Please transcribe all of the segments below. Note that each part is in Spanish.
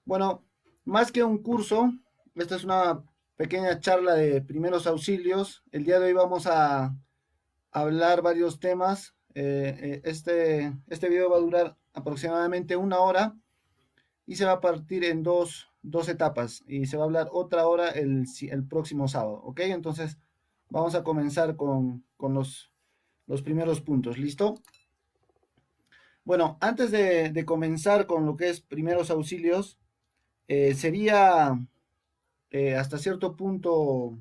Bueno, más que un curso, esta es una pequeña charla de primeros auxilios. El día de hoy vamos a hablar varios temas. Este video va a durar aproximadamente una hora y se va a partir en dos etapas y se va a hablar otra hora el próximo sábado, ¿ok? Entonces vamos a comenzar con los primeros puntos, ¿listo? Bueno, antes de comenzar con lo que es primeros auxilios, sería hasta cierto punto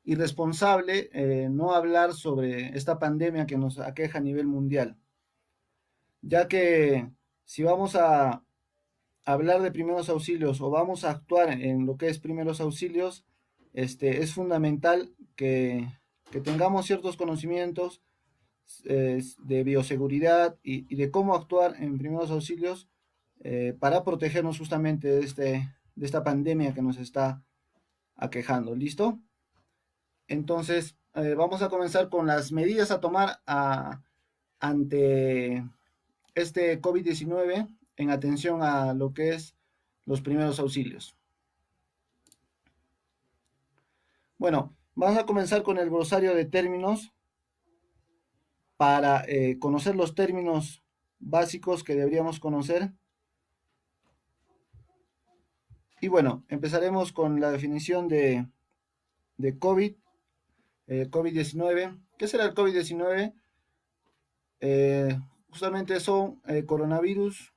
irresponsable no hablar sobre esta pandemia que nos aqueja a nivel mundial, ya que si vamos a hablar de primeros auxilios o vamos a actuar en lo que es primeros auxilios, es fundamental que tengamos ciertos conocimientos de bioseguridad y de cómo actuar en primeros auxilios para protegernos justamente de esta pandemia que nos está aquejando. ¿Listo? Entonces, vamos a comenzar con las medidas a tomar ante este COVID-19 en atención a lo que es los primeros auxilios. Bueno, vamos a comenzar con el glosario de términos para conocer los términos básicos que deberíamos conocer. Y bueno, empezaremos con la definición de COVID-19. ¿Qué será el COVID-19? Justamente son coronavirus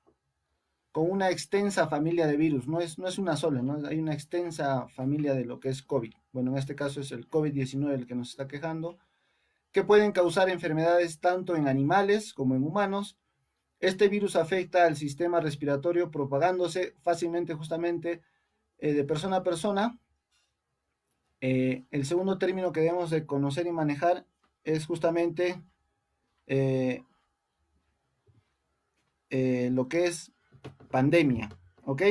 con una extensa familia de virus, no es una sola, ¿no? Hay una extensa familia de lo que es COVID. Bueno, en este caso es el COVID-19 el que nos está quejando, que pueden causar enfermedades tanto en animales como en humanos. Este virus afecta al sistema respiratorio propagándose fácilmente justamente de persona a persona. El segundo término que debemos de conocer y manejar es justamente eh, lo que es pandemia, ¿ok?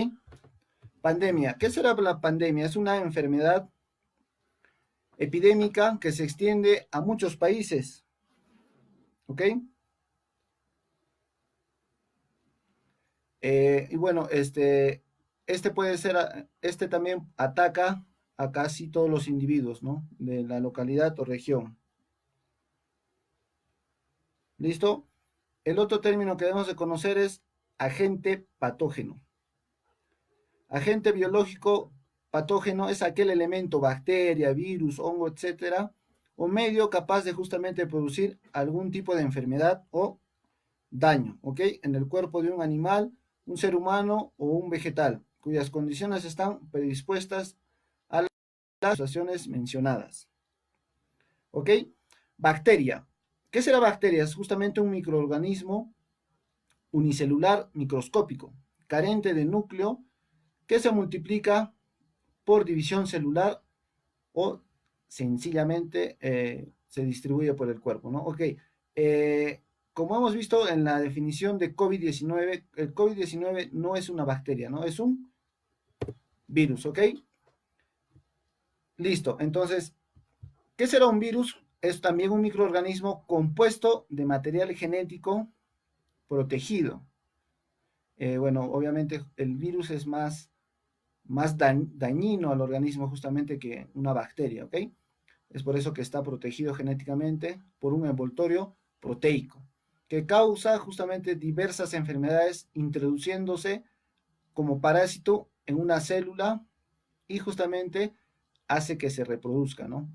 Pandemia. ¿Qué será la pandemia? Es una enfermedad epidémica que se extiende a muchos países, ¿ok? Y bueno, este también ataca a casi todos los individuos, ¿no? De la localidad o región. ¿Listo? El otro término que debemos de conocer es agente patógeno. Agente biológico patógeno es aquel elemento, bacteria, virus, hongo, etcétera, o medio capaz de justamente producir algún tipo de enfermedad o daño, ¿ok? En el cuerpo de un animal, un ser humano o un vegetal, cuyas condiciones están predispuestas a las situaciones mencionadas, ¿ok? Bacteria. ¿Qué será bacteria? Es justamente un microorganismo unicelular microscópico, carente de núcleo, que se multiplica por división celular o sencillamente se distribuye por el cuerpo, ¿no? Ok, como hemos visto en la definición de COVID-19, el COVID-19 no es una bacteria, ¿no? Es un virus, ¿ok? Listo, entonces, ¿qué será un virus? Es también un microorganismo compuesto de material genético protegido. Bueno, obviamente el virus es más dañino al organismo justamente que una bacteria, ¿ok? Es por eso que está protegido genéticamente por un envoltorio proteico, que causa justamente diversas enfermedades introduciéndose como parásito en una célula y justamente hace que se reproduzca, ¿no?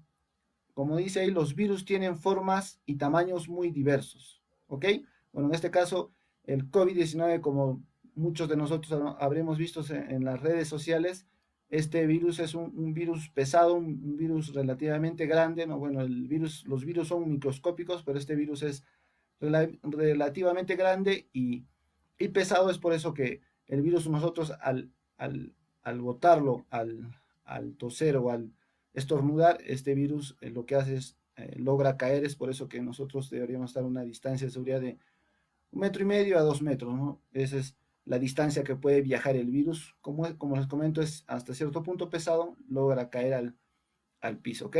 Como dice ahí, los virus tienen formas y tamaños muy diversos, ¿ok? Bueno, en este caso, el COVID-19, como muchos de nosotros habremos visto en las redes sociales, este virus es un virus pesado, un virus relativamente grande, ¿no? Bueno, los virus son microscópicos, pero este virus es relativamente grande y pesado, es por eso que el virus nosotros al botarlo, al toser o al estornudar, este virus lo que hace es logra caer, es por eso que nosotros deberíamos estar a una distancia de seguridad de 1,5 metros a 2 metros, ¿no? Esa es la distancia que puede viajar el virus. Como les comento, es hasta cierto punto pesado, logra caer al piso, ¿ok?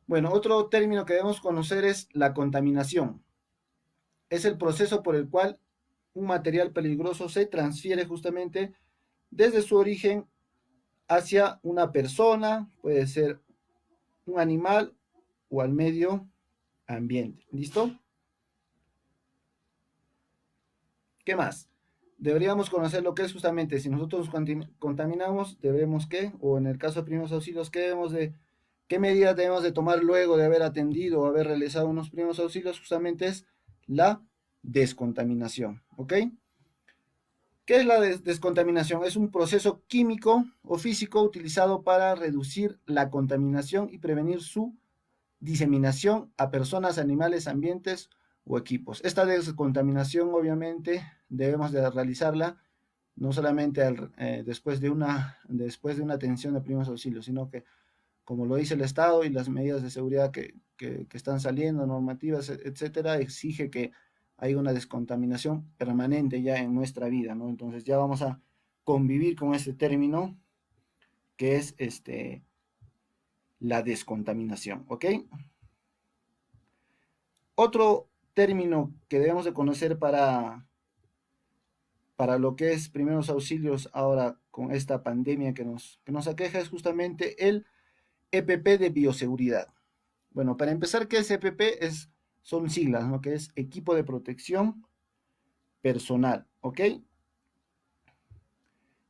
Bueno, otro término que debemos conocer es la contaminación. Es el proceso por el cual un material peligroso se transfiere justamente desde su origen hacia una persona, puede ser un animal o al medio ambiente. ¿Listo? ¿Qué más? Deberíamos conocer lo que es justamente, si nosotros contaminamos, debemos que, o en el caso de primeros auxilios, qué medidas debemos de tomar luego de haber atendido o haber realizado unos primeros auxilios, justamente es la descontaminación, ¿ok? ¿Qué es la descontaminación? Es un proceso químico o físico utilizado para reducir la contaminación y prevenir su diseminación a personas, animales, ambientes o equipos. Esta descontaminación obviamente debemos de realizarla no solamente después de una atención de primeros auxilios, sino que como lo dice el Estado y las medidas de seguridad que están saliendo, normativas, etcétera, exige que haya una descontaminación permanente ya en nuestra vida, ¿no? Entonces ya vamos a convivir con este término que es la descontaminación, ¿ok? Otro término que debemos de conocer para lo que es primeros auxilios ahora con esta pandemia que nos aqueja es justamente el EPP de bioseguridad. Bueno, para empezar, ¿qué es EPP? Son siglas, ¿no? Que es Equipo de Protección Personal, ¿ok?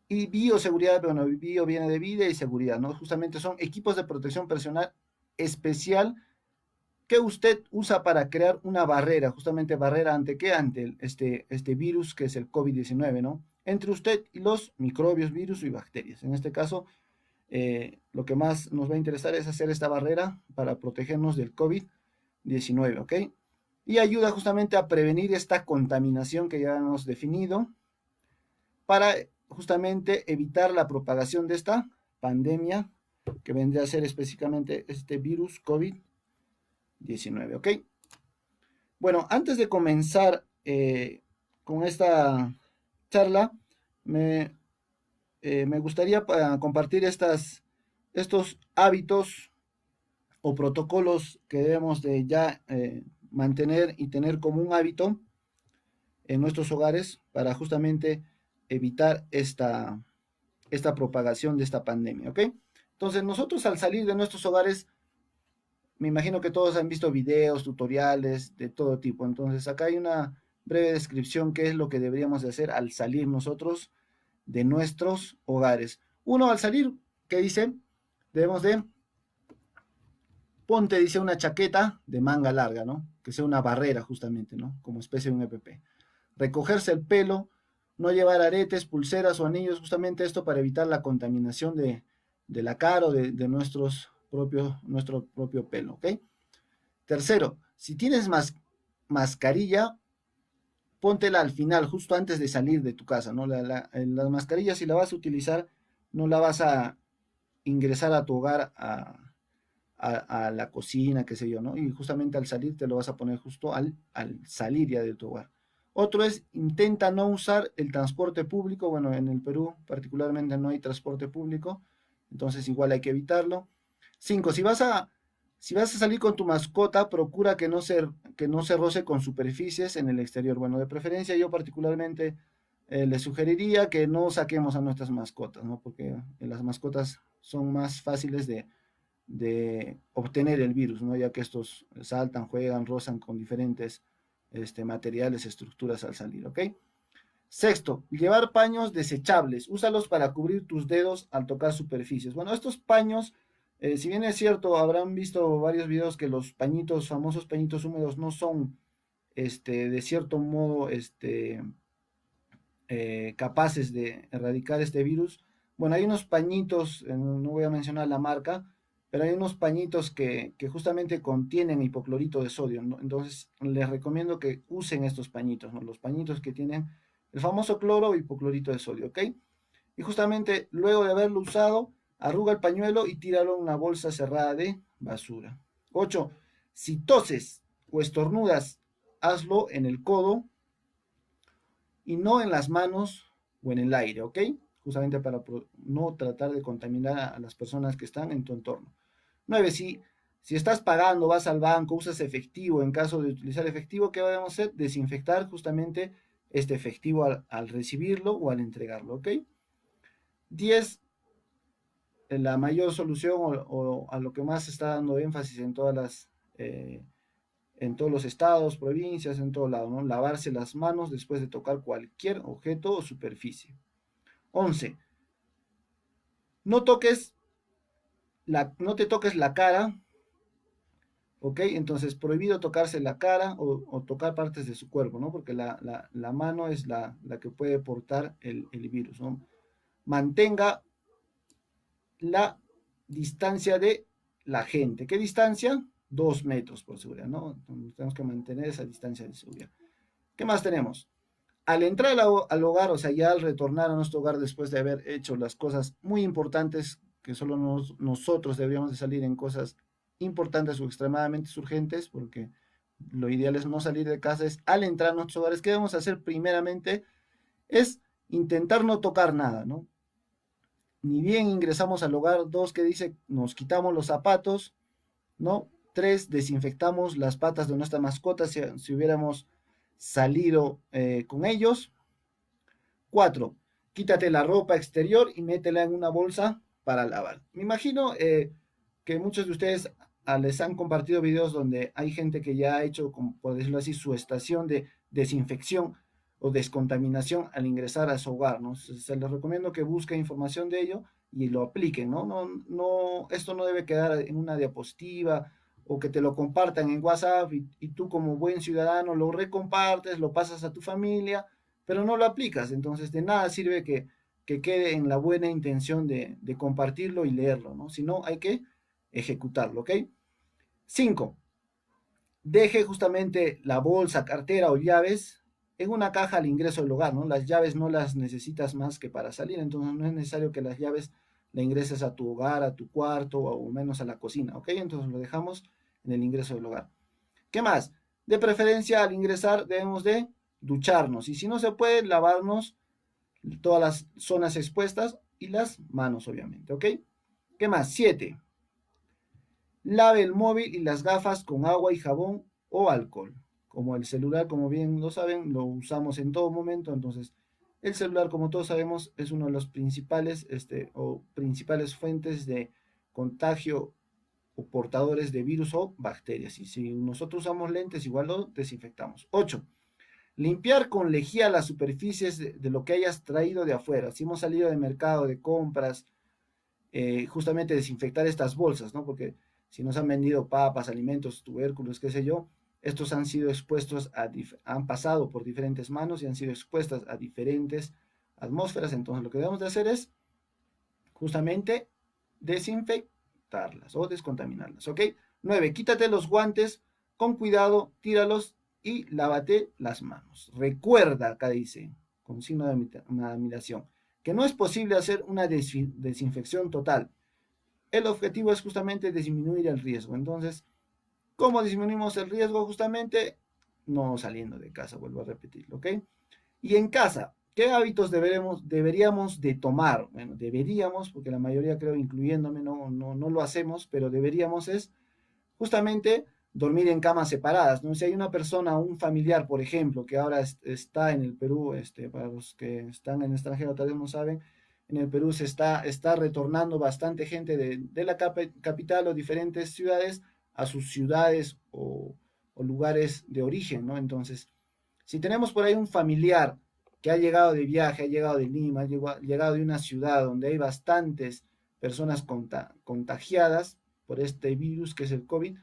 Y bioseguridad, bueno, bio viene de vida y seguridad, ¿no? Justamente son equipos de protección personal especial que usted usa para crear una barrera, justamente barrera ante qué, ante este virus que es el COVID-19, ¿no? Entre usted y los microbios, virus y bacterias. En este caso, lo que más nos va a interesar es hacer esta barrera para protegernos del COVID-19, ¿ok? Y ayuda justamente a prevenir esta contaminación que ya hemos definido para justamente evitar la propagación de esta pandemia que vendría a ser específicamente este virus COVID-19, ¿ok? Bueno, antes de comenzar con esta charla, me, me gustaría compartir estos hábitos o protocolos que debemos de ya mantener y tener como un hábito en nuestros hogares para justamente evitar esta propagación de esta pandemia, ¿ok? Entonces nosotros al salir de nuestros hogares, me imagino que todos han visto videos, tutoriales de todo tipo, entonces acá hay una breve descripción qué es lo que deberíamos de hacer al salir nosotros de nuestros hogares. Uno, al salir, ¿qué dice? Debemos de, ponte, dice, una chaqueta de manga larga, ¿no? Que sea una barrera justamente, ¿no? Como especie de un EPP. Recogerse el pelo, no llevar aretes, pulseras o anillos, justamente esto para evitar la contaminación de la cara o de nuestro propio pelo, ¿ok? Tercero, si tienes mascarilla, póntela al final, justo antes de salir de tu casa, ¿no? La mascarilla, si la vas a utilizar, no la vas a ingresar a tu hogar a la cocina, qué sé yo, ¿no? Y justamente al salir te lo vas a poner justo al salir ya de tu hogar. Otro es, intenta no usar el transporte público. Bueno, en el Perú particularmente no hay transporte público, entonces igual hay que evitarlo. Cinco, si vas a salir con tu mascota, procura que no se roce con superficies en el exterior. Bueno, de preferencia yo particularmente le sugeriría que no saquemos a nuestras mascotas, ¿no? Porque las mascotas son más fáciles de obtener el virus, ¿no? Ya que estos saltan, juegan, rozan con diferentes materiales, estructuras al salir, ¿ok? Sexto, llevar paños desechables. Úsalos para cubrir tus dedos al tocar superficies. Bueno, estos paños, si bien es cierto, habrán visto varios videos que los pañitos, famosos pañitos húmedos, no son, de cierto modo, capaces de erradicar este virus. Bueno, hay unos pañitos, no voy a mencionar la marca, pero hay unos pañitos que justamente contienen hipoclorito de sodio, ¿no? Entonces, les recomiendo que usen estos pañitos, ¿no? Los pañitos que tienen el famoso cloro o hipoclorito de sodio, ¿ok? Y justamente luego de haberlo usado, arruga el pañuelo y tíralo en una bolsa cerrada de basura. 8. Si toses o estornudas, hazlo en el codo y no en las manos o en el aire, ¿ok? Justamente para no tratar de contaminar a las personas que están en tu entorno. 9. Si estás pagando, vas al banco, usas efectivo, en caso de utilizar efectivo, ¿qué debemos hacer? Desinfectar justamente este efectivo al recibirlo o al entregarlo, ¿ok? 10, la mayor solución o a lo que más se está dando énfasis en en todos los estados, provincias, en todo lado, ¿no? Lavarse las manos después de tocar cualquier objeto o superficie. 11. No no te toques la cara, ¿ok? Entonces, prohibido tocarse la cara o tocar partes de su cuerpo, ¿no? Porque la mano es la que puede portar el virus, ¿no? Mantenga la distancia de la gente. ¿Qué distancia? 2 metros por seguridad, ¿no? Entonces, tenemos que mantener esa distancia de seguridad. ¿Qué más tenemos? Al entrar al hogar, o sea, ya al retornar a nuestro hogar después de haber hecho las cosas muy importantes, que solo nosotros deberíamos de salir en cosas importantes o extremadamente urgentes, porque lo ideal es no salir de casa, es al entrar a nuestros hogares, ¿qué debemos hacer primeramente? Es intentar no tocar nada, ¿no? Ni bien ingresamos al hogar, dos, que dice, nos quitamos los zapatos, ¿no? Tres, desinfectamos las patas de nuestra mascota si hubiéramos salido con ellos. 4. Quítate la ropa exterior y métela en una bolsa para lavar. Me imagino que muchos de ustedes les han compartido videos donde hay gente que ya ha hecho, como por decirlo así, su estación de desinfección o descontaminación al ingresar a su hogar, ¿no? Se les recomiendo que busquen información de ello y lo apliquen, ¿no? Esto no debe quedar en una diapositiva o que te lo compartan en WhatsApp y tú como buen ciudadano lo recompartes, lo pasas a tu familia, pero no lo aplicas. Entonces, de nada sirve que quede en la buena intención de compartirlo y leerlo, ¿no? Sino hay que ejecutarlo, ¿ok? 5. Deje justamente la bolsa, cartera o llaves en una caja al ingreso del hogar, ¿no? Las llaves no las necesitas más que para salir, entonces no es necesario que las llaves la ingreses a tu hogar, a tu cuarto o menos a la cocina, ¿ok? Entonces lo dejamos en el ingreso del hogar. ¿Qué más? De preferencia al ingresar debemos de ducharnos y si no se puede lavarnos todas las zonas expuestas y las manos obviamente, ¿ok? ¿Qué más? 7. Lave el móvil y las gafas con agua y jabón o alcohol. Como el celular, como bien lo saben, lo usamos en todo momento, entonces el celular, como todos sabemos, es uno de los principales fuentes de contagio o portadores de virus o bacterias. Y si nosotros usamos lentes, igual lo desinfectamos. 8. Limpiar con lejía las superficies de lo que hayas traído de afuera. Si hemos salido de mercado, de compras, justamente desinfectar estas bolsas, ¿no? Porque si nos han vendido papas, alimentos, tubérculos, qué sé yo, estos han sido expuestos han pasado por diferentes manos y han sido expuestas a diferentes atmósferas. Entonces lo que debemos de hacer es justamente desinfectarlas o descontaminarlas, ¿ok? 9. Quítate los guantes con cuidado, tíralos y lávate las manos. Recuerda, acá dice, con signo de admiración, que no es posible hacer una desinfección total. El objetivo es justamente disminuir el riesgo. Entonces, ¿cómo disminuimos el riesgo? Justamente no saliendo de casa, vuelvo a repetirlo, ¿ok? Y en casa, ¿qué hábitos deberíamos de tomar? Bueno, deberíamos, porque la mayoría creo, incluyéndome, no lo hacemos, pero deberíamos es justamente dormir en camas separadas, ¿no? Si hay una persona, un familiar, por ejemplo, que ahora está en el Perú, para los que están en el extranjero tal vez no saben, en el Perú está retornando bastante gente de la capital o diferentes ciudades a sus ciudades o lugares de origen, ¿no? Entonces, si tenemos por ahí un familiar que ha llegado de viaje, ha llegado de Lima, ha llegado de una ciudad donde hay bastantes personas contagiadas por este virus que es el COVID,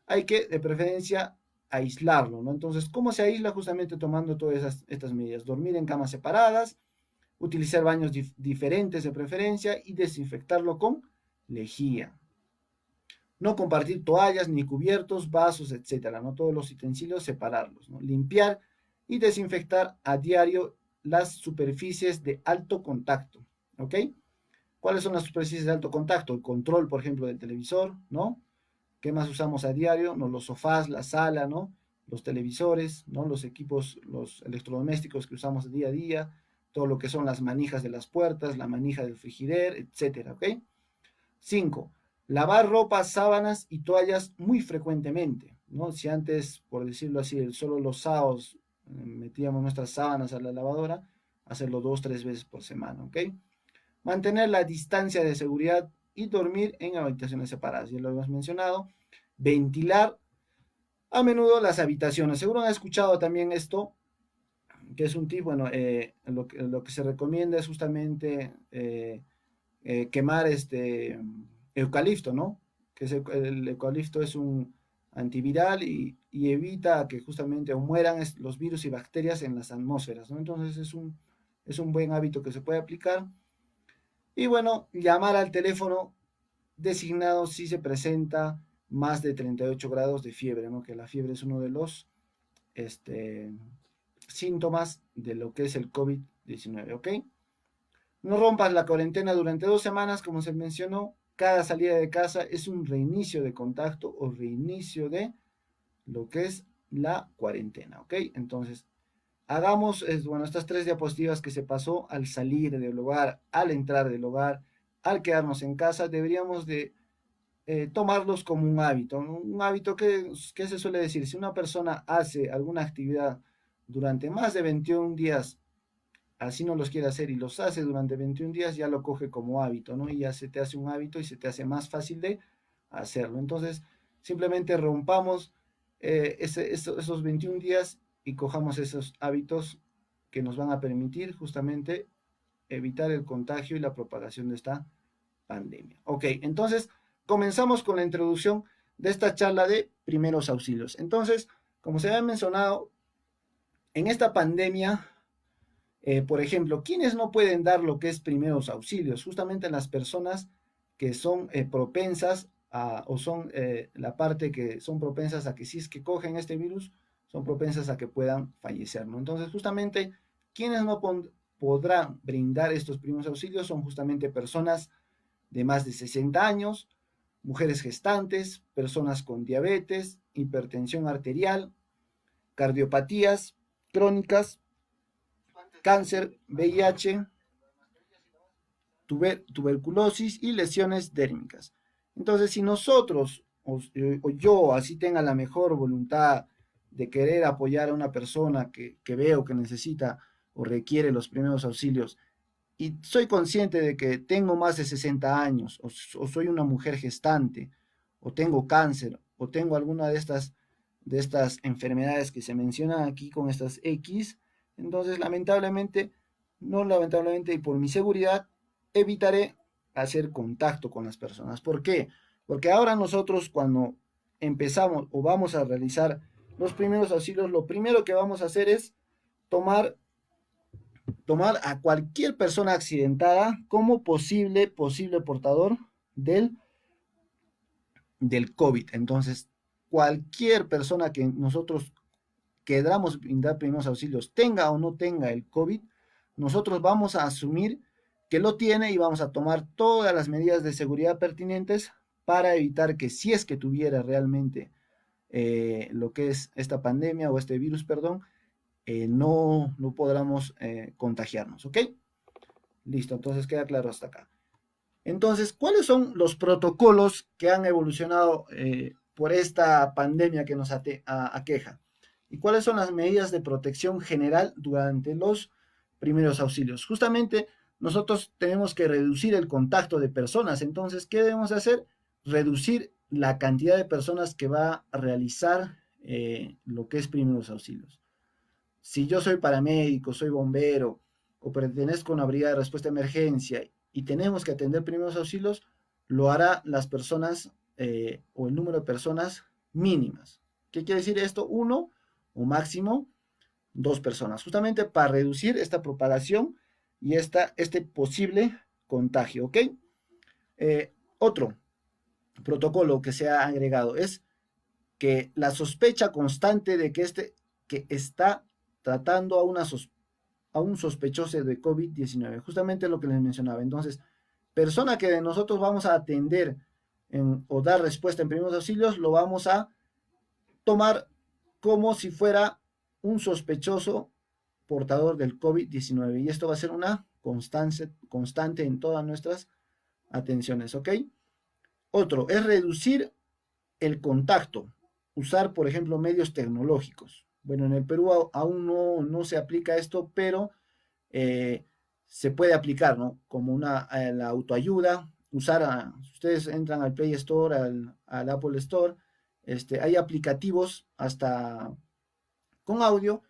hay que de preferencia aislarlo, ¿no? Entonces, ¿cómo se aísla? Justamente tomando todas estas medidas. Dormir en camas separadas, utilizar baños diferentes de preferencia y desinfectarlo con lejía. No compartir toallas ni cubiertos, vasos, etcétera, ¿no? Todos los utensilios separarlos, ¿no? Limpiar y desinfectar a diario las superficies de alto contacto, ¿ok? ¿Cuáles son las superficies de alto contacto? El control, por ejemplo, del televisor, ¿no? ¿Qué más usamos a diario? ¿No? Los sofás, la sala, ¿no? Los televisores, ¿no? Los equipos, los electrodomésticos que usamos día a día, todo lo que son las manijas de las puertas, la manija del frigider, etcétera, ¿ok? 5. Lavar ropa, sábanas y toallas muy frecuentemente, ¿no? Si antes, por decirlo así, solo los sábados metíamos nuestras sábanas a la lavadora, hacerlo 2, 3 veces por semana, ¿ok? Mantener la distancia de seguridad y dormir en habitaciones separadas, ya lo hemos mencionado. Ventilar a menudo las habitaciones. Seguro han escuchado también esto, que es un tip, bueno, lo que se recomienda es justamente quemar eucalipto, ¿no? Que el eucalipto es un antiviral y evita que justamente mueran los virus y bacterias en las atmósferas, ¿no? Entonces es un buen hábito que se puede aplicar. Y bueno, llamar al teléfono designado si se presenta más de 38 grados de fiebre, ¿no? Que la fiebre es uno de los este, síntomas de lo que es el COVID-19, ¿ok? No rompas la cuarentena durante 2 semanas, como se mencionó. Cada salida de casa es un reinicio de contacto o reinicio de lo que es la cuarentena, ¿ok? Entonces, hagamos, bueno, estas 3 diapositivas que se pasó al salir del hogar, al entrar del hogar, al quedarnos en casa, deberíamos de tomarlos como un hábito, ¿no? Un hábito que se suele decir, si una persona hace alguna actividad durante más de 21 días, así no los quiere hacer y los hace durante 21 días, ya lo coge como hábito, ¿no? Y ya se te hace un hábito y se te hace más fácil de hacerlo. Entonces, simplemente rompamos esos 21 días y cojamos esos hábitos que nos van a permitir justamente evitar el contagio y la propagación de esta pandemia. Ok, entonces comenzamos con la introducción de esta charla de primeros auxilios. Entonces, como se había mencionado, en esta pandemia, por ejemplo, ¿quiénes no pueden dar lo que es primeros auxilios? Justamente las personas que son propensas o son la parte que son propensas a que si es que cogen este virus, son propensas a que puedan fallecer, ¿no? Entonces, justamente, ¿quiénes no podrán brindar estos primeros auxilios? Son justamente personas de más de 60 años, mujeres gestantes, personas con diabetes, hipertensión arterial, cardiopatías crónicas, cáncer, VIH, tuberculosis y lesiones dérmicas. Entonces, si nosotros o yo así tenga la mejor voluntad de querer apoyar a una persona que veo que necesita o requiere los primeros auxilios y soy consciente de que tengo más de 60 años o soy una mujer gestante o tengo cáncer o tengo alguna de estas enfermedades que se mencionan aquí con estas X, entonces lamentablemente, no lamentablemente y por mi seguridad, evitaré hacer contacto con las personas. ¿Por qué? Porque ahora nosotros cuando empezamos o vamos a realizar los primeros auxilios, lo primero que vamos a hacer es tomar a cualquier persona accidentada como posible portador del COVID. Entonces, cualquier persona que nosotros queramos brindar primeros auxilios, tenga o no tenga el COVID, nosotros vamos a asumir que lo tiene y vamos a tomar todas las medidas de seguridad pertinentes para evitar que si es que tuviera realmente lo que es esta pandemia o este virus, perdón, no podamos contagiarnos, ¿ok? Listo, entonces queda claro hasta acá. Entonces, ¿cuáles son los protocolos que han evolucionado por esta pandemia que nos aqueja? ¿Y cuáles son las medidas de protección general durante los primeros auxilios? Justamente nosotros tenemos que reducir el contacto de personas. Entonces, ¿qué debemos hacer? Reducir la cantidad de personas que va a realizar lo que es primeros auxilios. Si yo soy paramédico, soy bombero o pertenezco a una brigada de respuesta a emergencia y tenemos que atender primeros auxilios, lo hará las personas o el número de personas mínimas. ¿Qué quiere decir esto? Uno o máximo 2 personas, justamente para reducir esta propagación y este posible contagio, ¿ok? Otro protocolo que se ha agregado es que la sospecha constante de que está tratando a un sospechoso de COVID-19, justamente lo que les mencionaba. Entonces, persona que nosotros vamos a atender o dar respuesta en primeros auxilios, lo vamos a tomar como si fuera un sospechoso portador del COVID-19. Y esto va a ser una constante en todas nuestras atenciones, ¿ok? Otro es reducir el contacto, usar, por ejemplo, medios tecnológicos. Bueno, en el Perú aún no se aplica esto, pero eh, se puede aplicar, ¿no? Como la autoayuda, si ustedes entran al Play Store, al Apple Store, hay aplicativos hasta con audio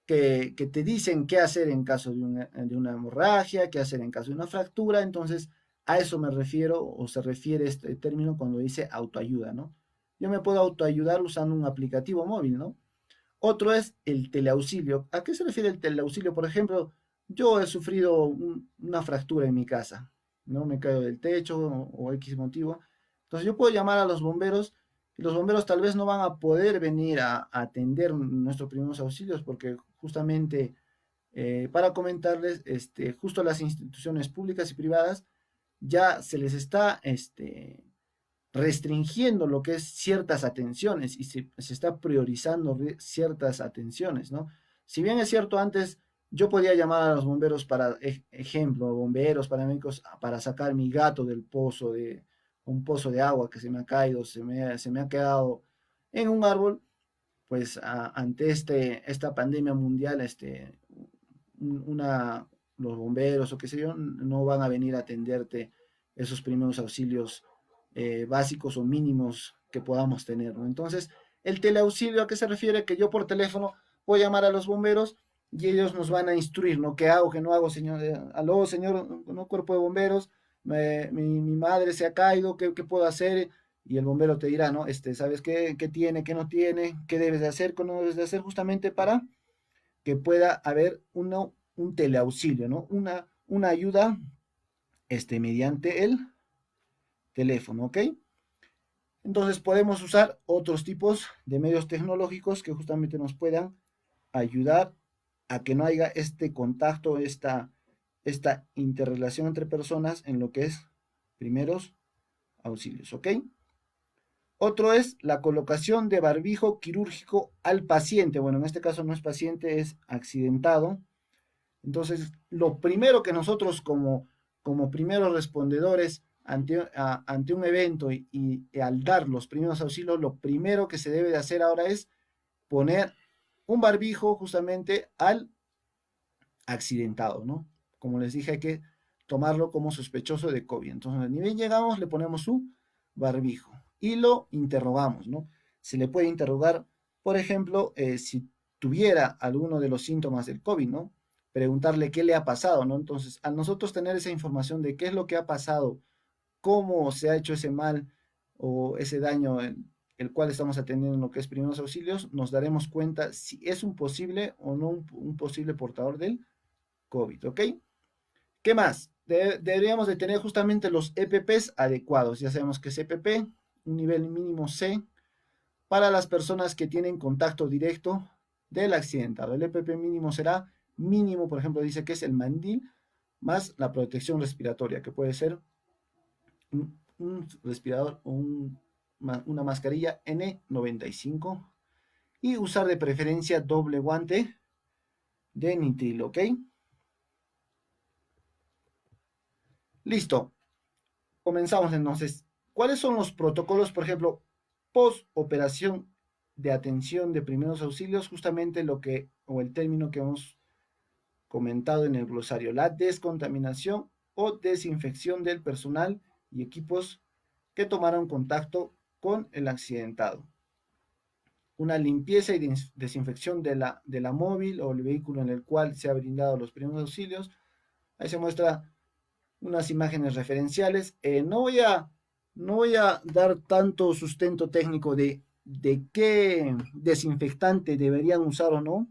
que te dicen qué hacer en caso de una hemorragia, qué hacer en caso de una fractura. Entonces, a eso me refiero o se refiere este término cuando dice autoayuda, ¿no? Yo me puedo autoayudar usando un aplicativo móvil, ¿no? Otro es el teleauxilio. ¿A qué se refiere el teleauxilio? Por ejemplo, yo he sufrido una fractura en mi casa, ¿no? Me caigo del techo o X motivo. Entonces yo puedo llamar a los bomberos y los bomberos tal vez no van a poder venir a atender nuestros primeros auxilios porque justamente para comentarles, justo las instituciones públicas y privadas ya se les está restringiendo lo que es ciertas atenciones y se está priorizando ciertas atenciones, ¿no? Si bien es cierto, antes yo podía llamar a los bomberos para, ejemplo, bomberos, paramédicos, para sacar mi gato del pozo, de un pozo de agua que se me ha caído, se me ha quedado en un árbol, pues ante esta pandemia mundial, una, los bomberos o qué sé yo, no van a venir a atenderte esos primeros auxilios básicos o mínimos que podamos tener, ¿no? Entonces, el teleauxilio, ¿a qué se refiere? Que yo por teléfono voy a llamar a los bomberos y ellos nos van a instruir, ¿no? ¿Qué hago, qué no hago, señor? Aló, señor, ¿no? Cuerpo de bomberos, mi madre se ha caído, ¿qué puedo hacer? Y el bombero te dirá, ¿no? ¿Sabes qué tiene, qué no tiene, qué debes de hacer, qué no debes de hacer, justamente para que pueda haber un teleauxilio, ¿no? Una ayuda mediante el teléfono, ¿ok? Entonces podemos usar otros tipos de medios tecnológicos que justamente nos puedan ayudar a que no haya este contacto, esta interrelación entre personas en lo que es primeros auxilios, ¿ok? Otro es la colocación de barbijo quirúrgico al paciente. Bueno, en este caso no es paciente, es accidentado. Entonces, lo primero que nosotros como primeros respondedores ante un evento y al dar los primeros auxilios, lo primero que se debe de hacer ahora es poner un barbijo justamente al accidentado, ¿no? Como les dije, hay que tomarlo como sospechoso de COVID. Entonces, ni bien llegamos, le ponemos su barbijo y lo interrogamos, ¿no? Se le puede interrogar, por ejemplo, si tuviera alguno de los síntomas del COVID, ¿no? Preguntarle qué le ha pasado, ¿no? Entonces, al nosotros tener esa información de qué es lo que ha pasado, cómo se ha hecho ese mal o ese daño, el cual estamos atendiendo en lo que es primeros auxilios, nos daremos cuenta si es un posible o no un posible portador del COVID, ¿ok? ¿Qué más? Deberíamos de tener justamente los EPPs adecuados. Ya sabemos que es EPP, un nivel mínimo C, para las personas que tienen contacto directo del accidentado. El EPP mínimo será mínimo, por ejemplo, dice que es el mandil más la protección respiratoria, que puede ser un respirador o una mascarilla N95 y usar de preferencia doble guante de nitril, ¿ok? Listo. Comenzamos entonces. ¿Cuáles son los protocolos, por ejemplo, post operación de atención de primeros auxilios? Justamente o el término que hemos comentado en el glosario, la descontaminación o desinfección del personal y equipos que tomaron contacto con el accidentado. Una limpieza y desinfección de la móvil o el vehículo en el cual se ha brindado los primeros auxilios. Ahí se muestra unas imágenes referenciales. No voy a dar tanto sustento técnico de qué desinfectante deberían usar o no,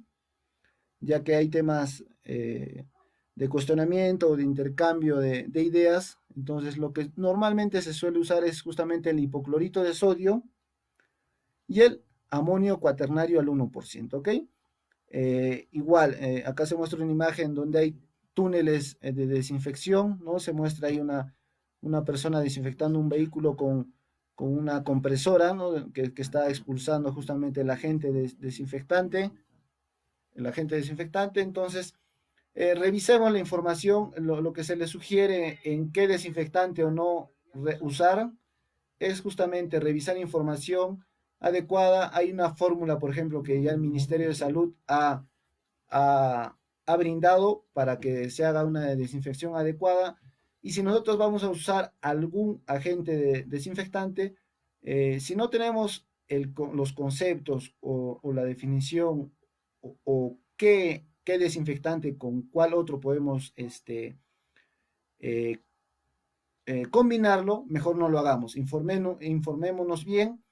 ya que hay temas de cuestionamiento o de intercambio de ideas. Entonces, lo que normalmente se suele usar es justamente el hipoclorito de sodio y el amonio cuaternario al 1%, ¿ok? Igual, acá se muestra una imagen donde hay túneles de desinfección, ¿no? Se muestra ahí una persona desinfectando un vehículo con una compresora, ¿no? Que está expulsando justamente el agente desinfectante. Entonces, revisemos la información, lo que se le sugiere en qué desinfectante o no usar es justamente revisar información adecuada. Hay una fórmula, por ejemplo, que ya el Ministerio de Salud ha brindado para que se haga una desinfección adecuada. Y si nosotros vamos a usar algún agente desinfectante, si no tenemos los conceptos o la definición o qué desinfectante con cuál otro podemos eh, combinarlo, mejor no lo hagamos. Informémonos bien.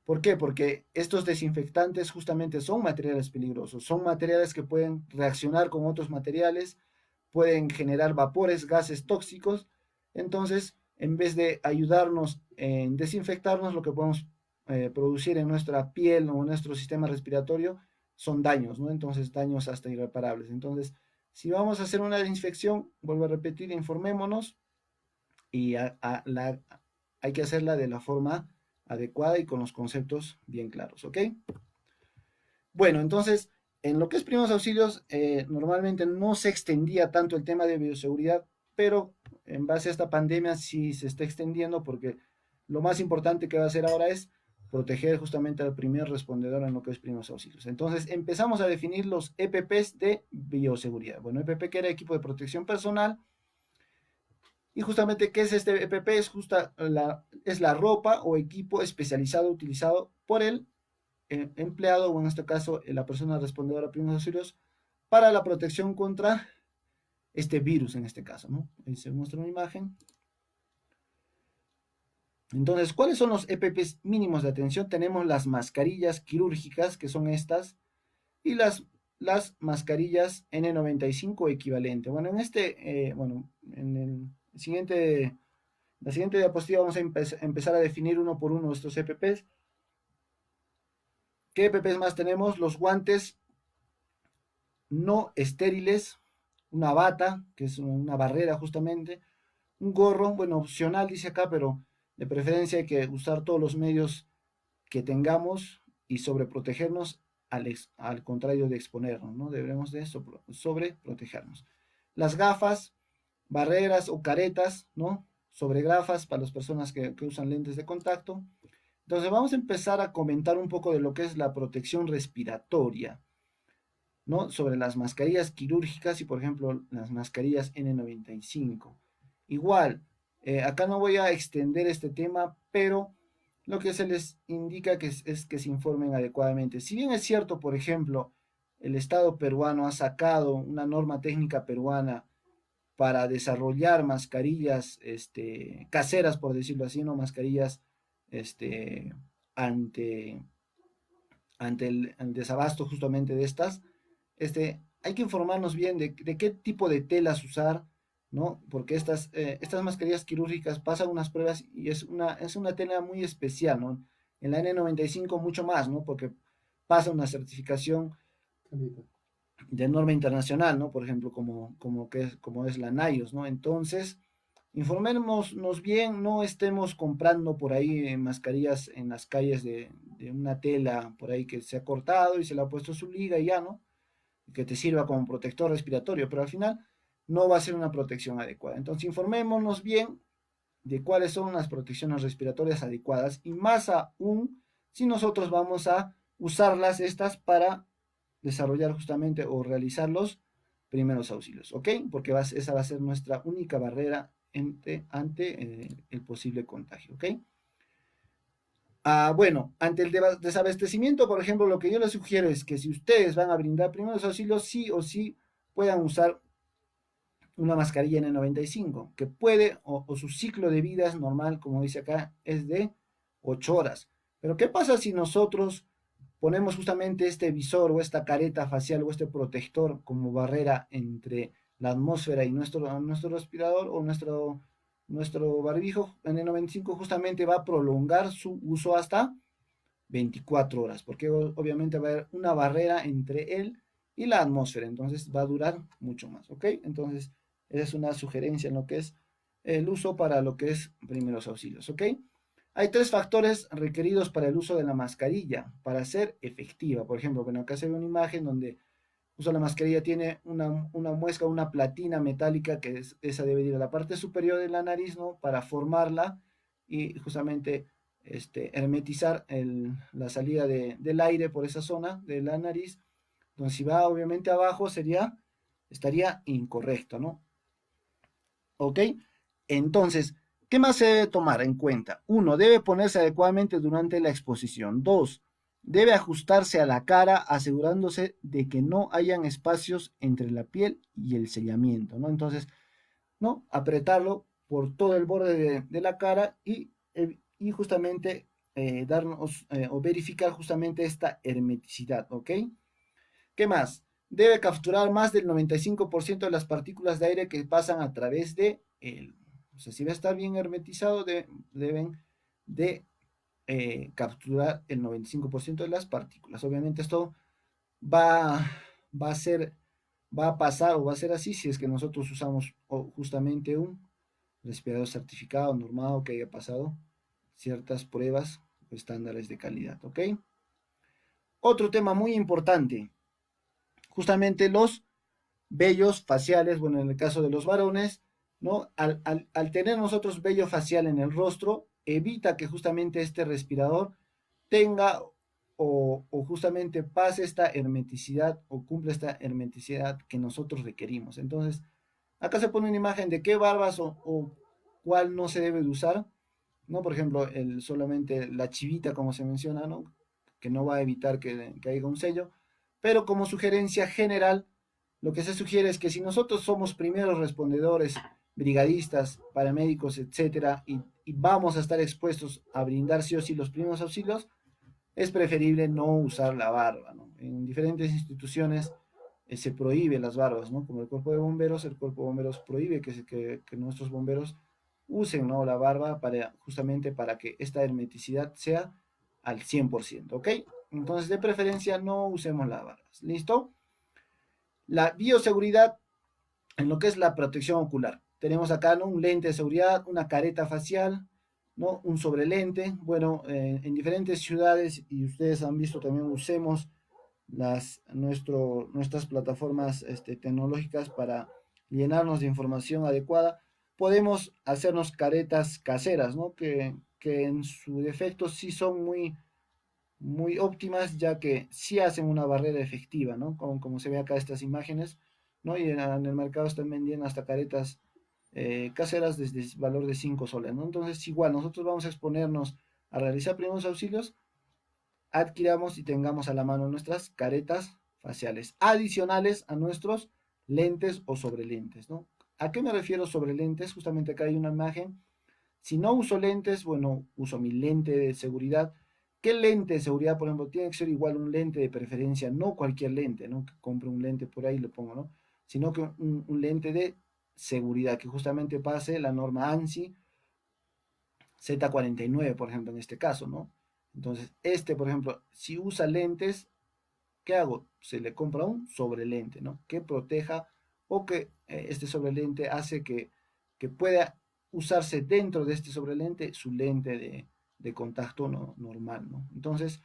¿Por qué? Porque estos desinfectantes justamente son materiales peligrosos, son materiales que pueden reaccionar con otros materiales, pueden generar vapores, gases tóxicos. Entonces, en vez de ayudarnos en desinfectarnos, lo que podemos producir en nuestra piel o en nuestro sistema respiratorio son daños, ¿no? Entonces, daños hasta irreparables. Entonces, si vamos a hacer una desinfección, vuelvo a repetir, informémonos y hay que hacerla de la forma adecuada y con los conceptos bien claros, ¿ok? Bueno, entonces, en lo que es primeros auxilios, normalmente no se extendía tanto el tema de bioseguridad, pero en base a esta pandemia sí se está extendiendo porque lo más importante que va a hacer ahora es proteger justamente al primer respondedor en lo que es primeros auxilios. Entonces empezamos a definir los EPPs de bioseguridad. Bueno, EPP que era equipo de protección personal, y justamente, ¿qué es este EPP? Es la ropa o equipo especializado utilizado por el empleado, o en este caso, la persona respondedora a primeros auxilios, para la protección contra este virus, en este caso, ¿no? Ahí se muestra una imagen. Entonces, ¿cuáles son los EPPs mínimos de atención? Tenemos las mascarillas quirúrgicas, que son estas, y las mascarillas N95 equivalente. Bueno, en el siguiente la siguiente diapositiva vamos a empezar a definir uno por uno estos EPPs. ¿Qué EPPs más tenemos? Los guantes no estériles, una bata, que es una barrera justamente, un gorro, bueno, opcional dice acá, pero de preferencia hay que usar todos los medios que tengamos y sobreprotegernos al contrario de exponernos, ¿no? Debemos de sobreprotegernos. Las gafas, barreras o caretas, ¿no? Sobre gafas para las personas que usan lentes de contacto. Entonces vamos a empezar a comentar un poco de lo que es la protección respiratoria, ¿no? Sobre las mascarillas quirúrgicas y, por ejemplo, las mascarillas N95. Igual, acá no voy a extender este tema, pero lo que se les indica es que se informen adecuadamente. Si bien es cierto, por ejemplo, el Estado peruano ha sacado una norma técnica peruana para desarrollar mascarillas caseras, por decirlo así, no mascarillas este, ante, ante el desabasto justamente de estas. Hay que informarnos bien de qué tipo de telas usar, ¿no? Porque estas mascarillas quirúrgicas pasan unas pruebas y es una tela muy especial, ¿no? En la N95 mucho más, ¿no? Porque pasa una certificación de norma internacional, ¿no? Por ejemplo, como es la NIOS, ¿no? Entonces, informémonos bien, no estemos comprando por ahí mascarillas en las calles de una tela por ahí que se ha cortado y se le ha puesto su liga y ya, ¿no? Que te sirva como protector respiratorio, pero al final no va a ser una protección adecuada. Entonces, informémonos bien de cuáles son las protecciones respiratorias adecuadas y más aún si nosotros vamos a usarlas estas para desarrollar justamente o realizar los primeros auxilios, ¿ok? Porque esa va a ser nuestra única barrera ante el posible contagio, ¿ok? Bueno, ante el desabastecimiento, por ejemplo, lo que yo les sugiero es que si ustedes van a brindar primeros auxilios, sí o sí puedan usar una mascarilla N95, que puede, o su ciclo de vida es normal, como dice acá, es de 8 horas. Pero ¿qué pasa si nosotros ponemos justamente este visor o esta careta facial o este protector como barrera entre la atmósfera y nuestro respirador o nuestro barbijo? N95 justamente va a prolongar su uso hasta 24 horas, porque obviamente va a haber una barrera entre él y la atmósfera, entonces va a durar mucho más, ¿ok? Entonces, esa es una sugerencia en lo que es el uso para lo que es primeros auxilios, ¿ok? Hay 3 factores requeridos para el uso de la mascarilla para ser efectiva. Por ejemplo, bueno, acá se ve una imagen donde uso la mascarilla tiene una muesca, una platina metálica que esa debe ir a la parte superior de la nariz, ¿no? Para formarla y justamente hermetizar la salida del aire por esa zona de la nariz. Entonces, si va obviamente abajo, estaría incorrecto, ¿no? ¿Ok? Entonces, ¿qué más se debe tomar en cuenta? Uno, debe ponerse adecuadamente durante la exposición. Dos, debe ajustarse a la cara asegurándose de que no hayan espacios entre la piel y el sellamiento, ¿no? Entonces, ¿no? Apretarlo por todo el borde de la cara y justamente darnos o verificar justamente esta hermeticidad, ¿ok? ¿Qué más? Debe capturar más del 95% de las partículas de aire que pasan a través de él. O sea, si va a estar bien hermetizado, deben de capturar el 95% de las partículas. Obviamente esto va, va a ser, va a pasar o va a ser así si es que nosotros usamos justamente un respirador certificado, normado, que haya pasado ciertas pruebas o estándares de calidad, ¿ok? Otro tema muy importante, justamente los vellos faciales, bueno, en el caso de los varones, ¿no? Al tener nosotros vello facial en el rostro, evita que justamente este respirador tenga o justamente pase esta hermeticidad o cumpla esta hermeticidad que nosotros requerimos. Entonces, acá se pone una imagen de qué barbas o cuál no se debe de usar, ¿no? Por ejemplo, solamente la chivita, como se menciona, ¿no? Que no va a evitar que haya un sello, pero como sugerencia general, lo que se sugiere es que si nosotros somos primeros respondedores, brigadistas, paramédicos, etcétera, y vamos a estar expuestos a brindar sí o sí los primeros auxilios, es preferible no usar la barba, ¿no? En diferentes instituciones se prohíbe las barbas, ¿no? Como el cuerpo de bomberos, el cuerpo de bomberos prohíbe que nuestros bomberos usen, ¿no? La barba justamente para que esta hermeticidad sea al 100%, ¿ok? Entonces, de preferencia, no usemos las barbas, ¿listo? La bioseguridad en lo que es la protección ocular. Tenemos acá, ¿no? Un lente de seguridad, una careta facial, ¿no? Un sobrelente. Bueno, en diferentes ciudades, y ustedes han visto también, usemos nuestras plataformas tecnológicas para llenarnos de información adecuada. Podemos hacernos caretas caseras, ¿no? Que en su defecto sí son muy óptimas, ya que sí hacen una barrera efectiva, ¿no? Como se ve acá estas imágenes, ¿no? Y en el mercado están vendiendo hasta caretas caseras desde el valor de 5 soles, ¿no? Entonces, igual, nosotros vamos a exponernos a realizar primeros auxilios, adquiramos y tengamos a la mano nuestras caretas faciales, adicionales a nuestros lentes o sobrelentes, ¿no? ¿A qué me refiero sobre lentes? Justamente acá hay una imagen. Si no uso lentes, bueno, uso mi lente de seguridad. ¿Qué lente de seguridad, por ejemplo? Tiene que ser igual un lente de preferencia, no cualquier lente, ¿no? Que compre un lente por ahí y lo pongo, ¿no? Sino que un lente de seguridad, que justamente pase la norma ANSI Z49, por ejemplo, en este caso, ¿no? Entonces, por ejemplo, si usa lentes, ¿qué hago? Se le compra un sobrelente, ¿no? Que proteja o que este sobrelente hace que pueda usarse dentro de este sobrelente su lente de contacto normal, ¿no? Entonces,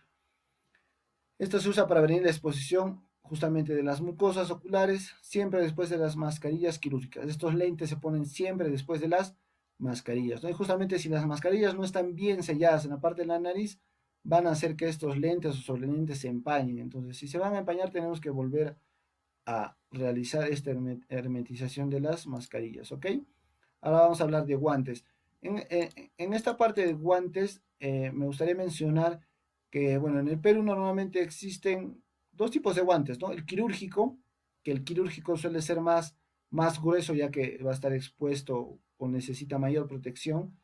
esto se usa para prevenir la exposición justamente de las mucosas oculares, siempre después de las mascarillas quirúrgicas. Estos lentes se ponen siempre después de las mascarillas, ¿no? Y justamente si las mascarillas no están bien selladas en la parte de la nariz, van a hacer que estos lentes o sobrelentes se empañen. Entonces, si se van a empañar, tenemos que volver a realizar esta hermetización de las mascarillas, ¿ok? Ahora vamos a hablar de guantes. En esta parte de guantes, me gustaría mencionar que, bueno, en el Perú normalmente existen dos tipos de guantes, ¿no? El quirúrgico, que el quirúrgico suele ser más grueso ya que va a estar expuesto o necesita mayor protección,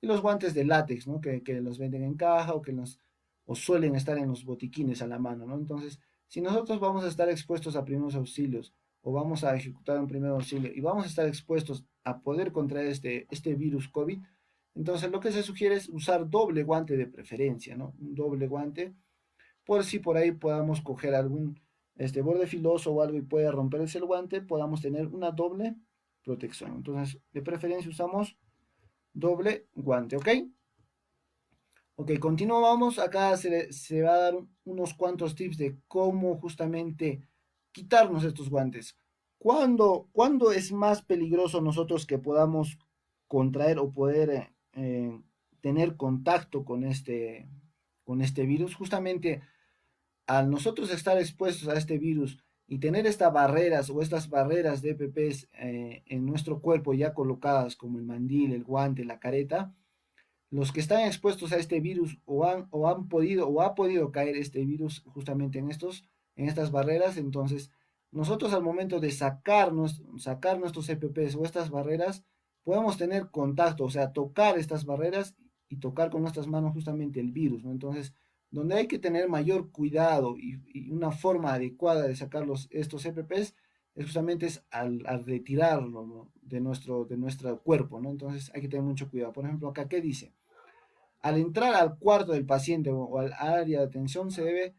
y los guantes de látex, ¿no? Que los venden en caja o suelen estar en los botiquines a la mano, ¿no? Entonces, si nosotros vamos a estar expuestos a primeros auxilios o vamos a ejecutar un primer auxilio y vamos a estar expuestos a poder contraer este virus COVID, entonces lo que se sugiere es usar doble guante de preferencia, ¿no? Un doble guante, por si por ahí podamos coger algún borde filoso o algo y puede romperse el guante, podamos tener una doble protección. Entonces, de preferencia usamos doble guante, ¿ok? Ok, continuamos. Acá se va a dar unos cuantos tips de cómo justamente quitarnos estos guantes. ¿Cuándo es más peligroso nosotros que podamos contraer o poder tener contacto con este virus. Justamente al nosotros estar expuestos a este virus y tener estas barreras o estas barreras de EPPs en nuestro cuerpo ya colocadas como el mandil, el guante, la careta, los que están expuestos a este virus o han podido o ha podido caer este virus justamente en estas barreras, entonces nosotros al momento de sacar nuestros EPPs o estas barreras, podemos tener contacto, o sea, tocar estas barreras y tocar con nuestras manos justamente el virus, ¿no? Entonces, donde hay que tener mayor cuidado y una forma adecuada de sacar estos EPPs es justamente al retirarlo, ¿no? de nuestro cuerpo, ¿no? Entonces hay que tener mucho cuidado. Por ejemplo, acá, ¿qué dice? Al entrar al cuarto del paciente o al área de atención se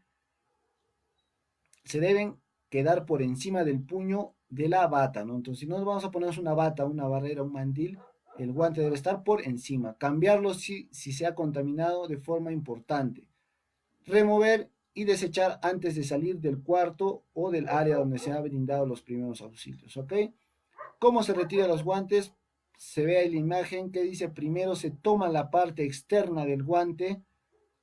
deben quedar por encima del puño de la bata, ¿no? Entonces, si no vamos a ponernos una bata, una barrera, un mandil, el guante debe estar por encima. Cambiarlo si se ha contaminado de forma importante. Remover y desechar antes de salir del cuarto o del área donde se han brindado los primeros auxilios, ¿ok? ¿Cómo se retiran los guantes? Se ve ahí la imagen que dice primero se toma la parte externa del guante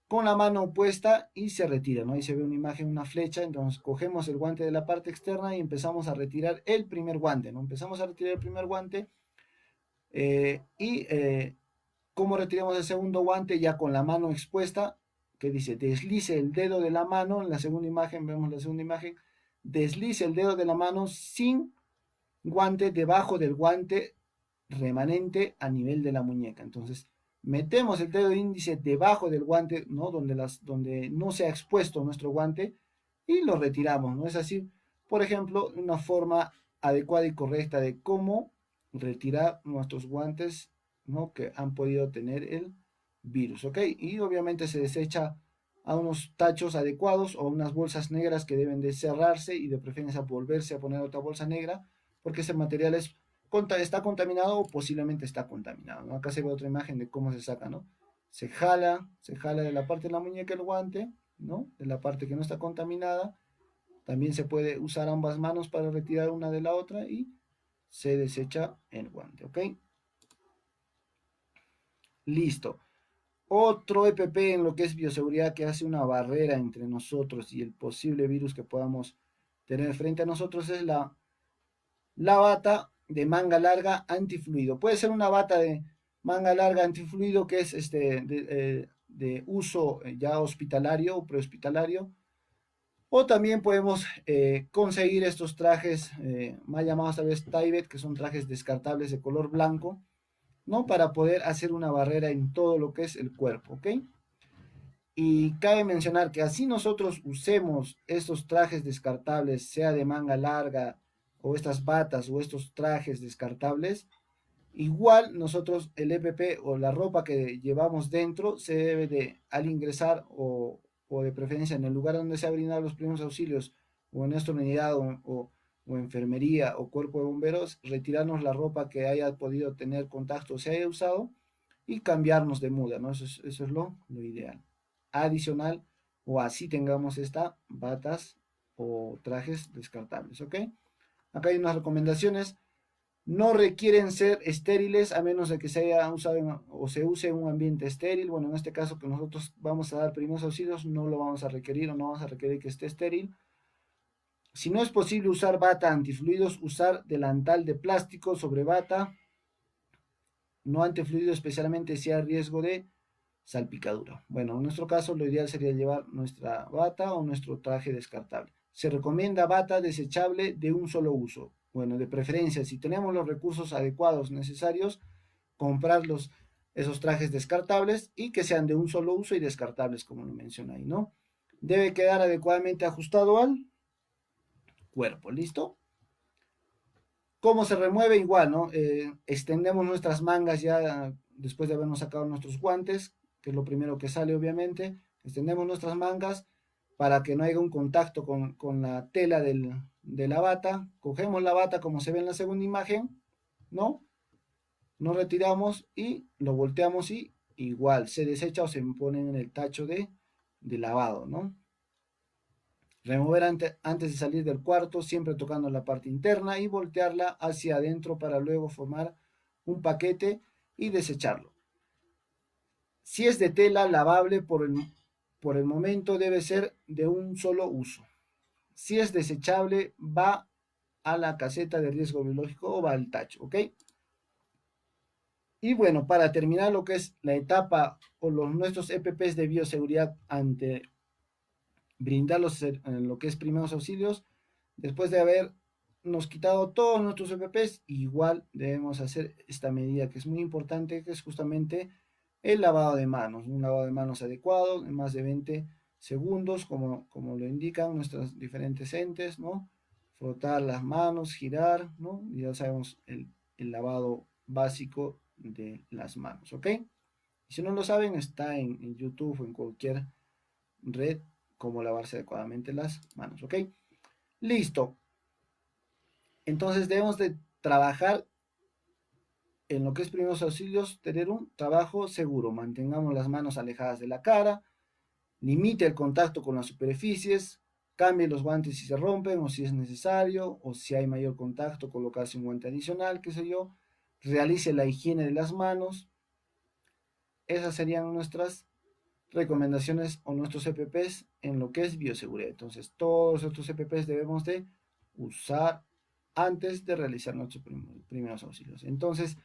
con la mano opuesta y se retira, ¿no? Ahí se ve una imagen, una flecha, entonces cogemos el guante de la parte externa y empezamos a retirar el primer guante, ¿no? Empezamos a retirar el primer guante y ¿cómo retiramos el segundo guante? Ya con la mano expuesta, que dice deslice el dedo de la mano, en la segunda imagen, vemos la segunda imagen, deslice el dedo de la mano sin guante debajo del guante remanente a nivel de la muñeca. Entonces, metemos el dedo índice debajo del guante, ¿no? Donde no se ha expuesto nuestro guante y lo retiramos, ¿no? Es así, por ejemplo, una forma adecuada y correcta de cómo retirar nuestros guantes, ¿no? Que han podido tener el virus, ¿ok? Y obviamente se desecha a unos tachos adecuados o unas bolsas negras que deben de cerrarse y de preferencia volverse a poner otra bolsa negra porque ese material está contaminado o posiblemente está contaminado, ¿no? Acá se ve otra imagen de cómo se saca, ¿no? Se jala de la parte de la muñeca el guante, ¿no? De la parte que no está contaminada. También se puede usar ambas manos para retirar una de la otra y se desecha el guante, ¿ok? Listo. Otro EPP en lo que es bioseguridad que hace una barrera entre nosotros y el posible virus que podamos tener frente a nosotros es la bata de manga larga antifluido. Puede ser una bata de manga larga antifluido que es de uso ya hospitalario o prehospitalario. O también podemos conseguir estos trajes más llamados a veces Tyvek, que son trajes descartables de color blanco, ¿no? Para poder hacer una barrera en todo lo que es el cuerpo, ¿ok? Y cabe mencionar que así nosotros usemos estos trajes descartables, sea de manga larga, o estas batas, o estos trajes descartables, igual nosotros el EPP o la ropa que llevamos dentro se debe de, al ingresar o de preferencia en el lugar donde se ha brindado los primeros auxilios, o en nuestra unidad o enfermería o cuerpo de bomberos, retirarnos la ropa que haya podido tener contacto o se haya usado y cambiarnos de muda, ¿no? Eso es lo ideal. Adicional, o así tengamos estas batas o trajes descartables, ¿ok? Acá hay unas recomendaciones. No requieren ser estériles a menos de que se haya usado o se use en un ambiente estéril. Bueno, en este caso que nosotros vamos a dar primeros auxilios, no lo vamos a requerir o no vamos a requerir que esté estéril. Si no es posible usar bata antifluidos, usar delantal de plástico sobre bata no antifluido, especialmente si hay riesgo de salpicadura. Bueno, en nuestro caso lo ideal sería llevar nuestra bata o nuestro traje descartable. Se recomienda bata desechable de un solo uso. Bueno, de preferencia, si tenemos los recursos adecuados necesarios, comprar esos trajes descartables y que sean de un solo uso y descartables, como lo mencioné ahí, ¿no? Debe quedar adecuadamente ajustado al cuerpo, ¿listo? ¿Cómo se remueve? Igual, ¿no? Extendemos nuestras mangas ya después de habernos sacado nuestros guantes, que es lo primero que sale, obviamente. Extendemos nuestras mangas para que no haya un contacto con la tela de la bata. Cogemos la bata como se ve en la segunda imagen, ¿no? Nos retiramos y lo volteamos y igual se desecha o se pone en el tacho de lavado, ¿no? Remover antes de salir del cuarto, siempre tocando la parte interna y voltearla hacia adentro para luego formar un paquete y desecharlo. Si es de tela lavable, por el momento debe ser de un solo uso. Si es desechable, va a la caseta de riesgo biológico o va al tacho, ¿ok? Y bueno, para terminar lo que es la etapa o nuestros EPPs de bioseguridad ante brindar lo que es primeros auxilios, después de habernos quitado todos nuestros EPPs, igual debemos hacer esta medida que es muy importante, que es justamente el lavado de manos, un lavado de manos adecuado en más de 20 segundos, como lo indican nuestros diferentes entes, ¿no? Frotar las manos, girar, ¿no? Ya sabemos el lavado básico de las manos, ¿ok? Y si no lo saben, está en YouTube o en cualquier red, cómo lavarse adecuadamente las manos, ¿ok? Listo. Entonces debemos de trabajar en lo que es primeros auxilios, tener un trabajo seguro. Mantengamos las manos alejadas de la cara, limite el contacto con las superficies, cambie los guantes si se rompen o si es necesario, o si hay mayor contacto, colocarse un guante adicional, qué sé yo. Realice la higiene de las manos. Esas serían nuestras recomendaciones o nuestros EPPs en lo que es bioseguridad. Entonces, todos estos EPPs debemos de usar antes de realizar nuestros primeros auxilios. Entonces,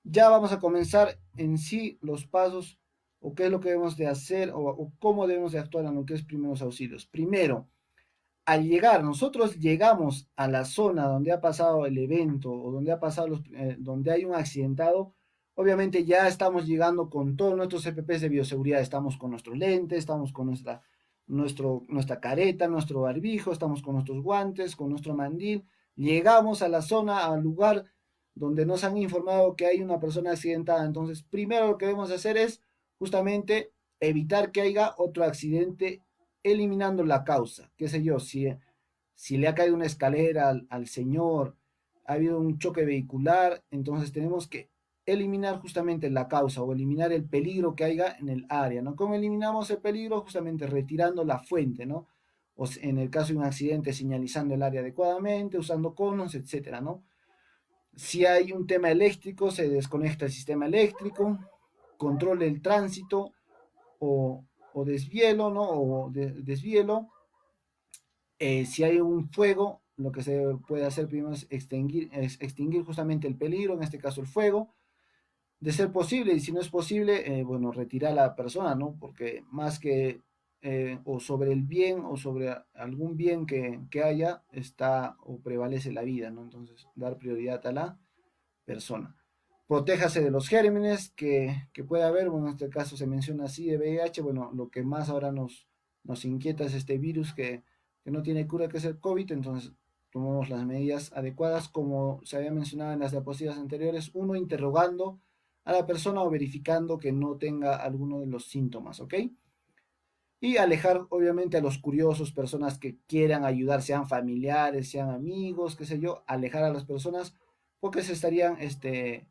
ya vamos a comenzar en sí los pasos o qué es lo que debemos de hacer o cómo debemos de actuar en lo que es primeros auxilios. Primero, al llegar, nosotros llegamos a la zona donde ha pasado el evento o donde ha pasado donde hay un accidentado, obviamente ya estamos llegando con todos nuestros EPPs de bioseguridad, estamos con nuestros lentes, estamos con nuestra careta, nuestro barbijo, estamos con nuestros guantes, con nuestro mandil, llegamos a la zona, al lugar donde nos han informado que hay una persona accidentada. Entonces, primero lo que debemos hacer es justamente evitar que haya otro accidente eliminando la causa, qué sé yo, si le ha caído una escalera al señor, ha habido un choque vehicular, entonces tenemos que eliminar justamente la causa o eliminar el peligro que haya en el área, ¿no? ¿Cómo eliminamos el peligro? Justamente retirando la fuente, ¿no? O en el caso de un accidente, señalizando el área adecuadamente, usando conos, etcétera, ¿no? Si hay un tema eléctrico, se desconecta el sistema eléctrico, controle el tránsito o desvielo, ¿no? O desvielo. Si hay un fuego, lo que se puede hacer primero es extinguir justamente el peligro, en este caso el fuego, de ser posible, y si no es posible, bueno, retirar a la persona, ¿no? Porque más que o sobre el bien o sobre algún bien que haya, está o prevalece la vida, ¿no? Entonces, dar prioridad a la persona. Protéjase de los gérmenes que puede haber, bueno, en este caso se menciona así de VIH, bueno, lo que más ahora nos inquieta es este virus que no tiene cura, que es el COVID, entonces tomamos las medidas adecuadas, como se había mencionado en las diapositivas anteriores, uno interrogando a la persona o verificando que no tenga alguno de los síntomas, ¿ok? Y alejar obviamente a los curiosos, personas que quieran ayudar, sean familiares, sean amigos, qué sé yo, alejar a las personas porque se estarían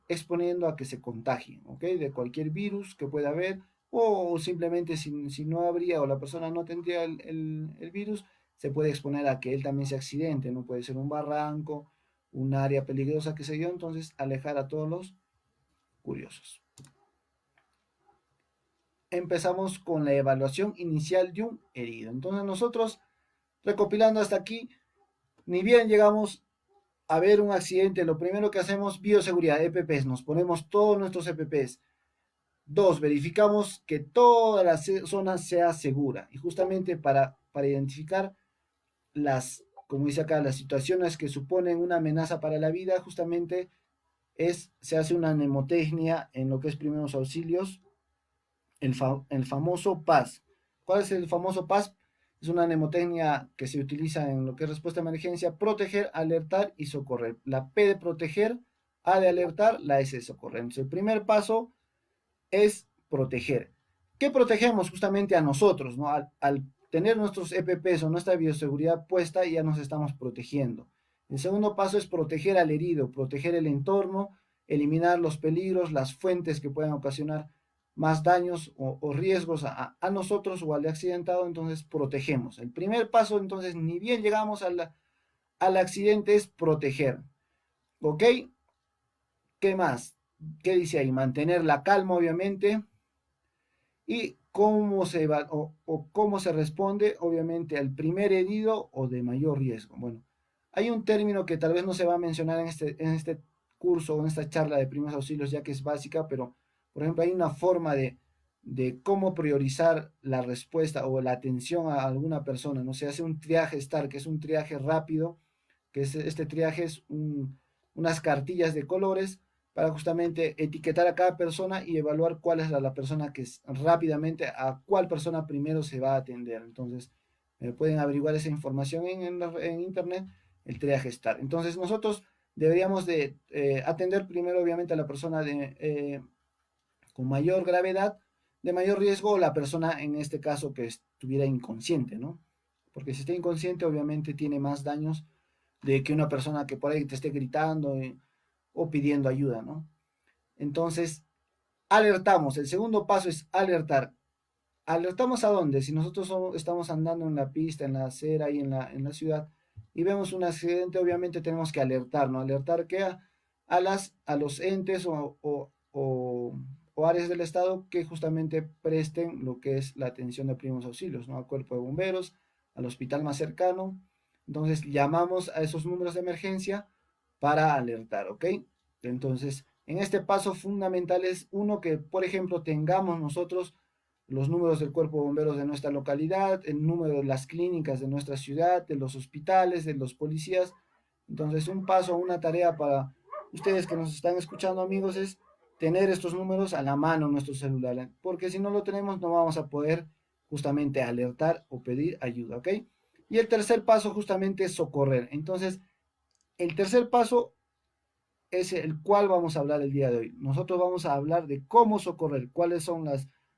exponiendo a que se contagien, ¿ok? De cualquier virus que pueda haber o simplemente si no habría o la persona no tendría el virus, se puede exponer a que él también se accidente, no puede ser un barranco, un área peligrosa, qué sé yo, entonces alejar a todos los curiosos. Empezamos con la evaluación inicial de un herido. Entonces nosotros, recopilando hasta aquí, ni bien llegamos a ver un accidente, lo primero que hacemos, bioseguridad, EPPs, nos ponemos todos nuestros EPPs. Dos, verificamos que toda la zona sea segura. Y justamente para identificar como dice acá, las situaciones que suponen una amenaza para la vida, justamente se hace una mnemotecnia en lo que es primeros auxilios, el famoso PAS. ¿Cuál es el famoso PAS? Es una mnemotecnia que se utiliza en lo que es respuesta a emergencia: proteger, alertar y socorrer. La P de proteger, A de alertar, la S de socorrer. Entonces, el primer paso es proteger. ¿Qué protegemos? Justamente a nosotros, ¿no? Al tener nuestros EPPs o nuestra bioseguridad puesta, ya nos estamos protegiendo. El segundo paso es proteger al herido, proteger el entorno, eliminar los peligros, las fuentes que puedan ocasionar más daños o riesgos a nosotros o al accidentado, entonces protegemos. El primer paso, entonces, ni bien llegamos al accidente, es proteger. ¿Ok? ¿Qué más? ¿Qué dice ahí? Mantener la calma, obviamente. y cómo se va o cómo se responde, obviamente, al primer herido o de mayor riesgo. Bueno, hay un término que tal vez no se va a mencionar en este curso o en esta charla de primeros auxilios, ya que es básica, pero, por ejemplo, hay una forma de cómo priorizar la respuesta o la atención a alguna persona, ¿no? Se hace un triaje STAR, que es un triaje rápido, que este triaje es unas cartillas de colores para justamente etiquetar a cada persona y evaluar cuál es la persona que rápidamente a cuál persona primero se va a atender. Entonces, pueden averiguar esa información en internet, el triaje STAR. Entonces, nosotros deberíamos de atender primero, obviamente, a la persona con mayor gravedad, de mayor riesgo, o la persona en este caso que estuviera inconsciente, ¿no? Porque si está inconsciente, obviamente tiene más daños de que una persona que por ahí te esté gritando o pidiendo ayuda, ¿no? Entonces, alertamos. El segundo paso es alertar. ¿Alertamos a dónde? Si nosotros estamos andando en la pista, en la acera y en la ciudad y vemos un accidente, obviamente tenemos que alertar, ¿no? Alertar que a los entes o áreas del Estado que justamente presten lo que es la atención de primeros auxilios, ¿no? Al cuerpo de bomberos, al hospital más cercano. Entonces llamamos a esos números de emergencia para alertar, ¿ok? Entonces, en este paso fundamental es uno que, por ejemplo, tengamos nosotros los números del cuerpo de bomberos de nuestra localidad, el número de las clínicas de nuestra ciudad, de los hospitales, de los policías. Entonces, un paso, una tarea para ustedes que nos están escuchando, amigos, es tener estos números a la mano en nuestro celular, porque si no lo tenemos no vamos a poder justamente alertar o pedir ayuda, ¿ok? Y el tercer paso justamente es socorrer. Entonces, el tercer paso es el cual vamos a hablar el día de hoy. Nosotros vamos a hablar de cómo socorrer, cuáles son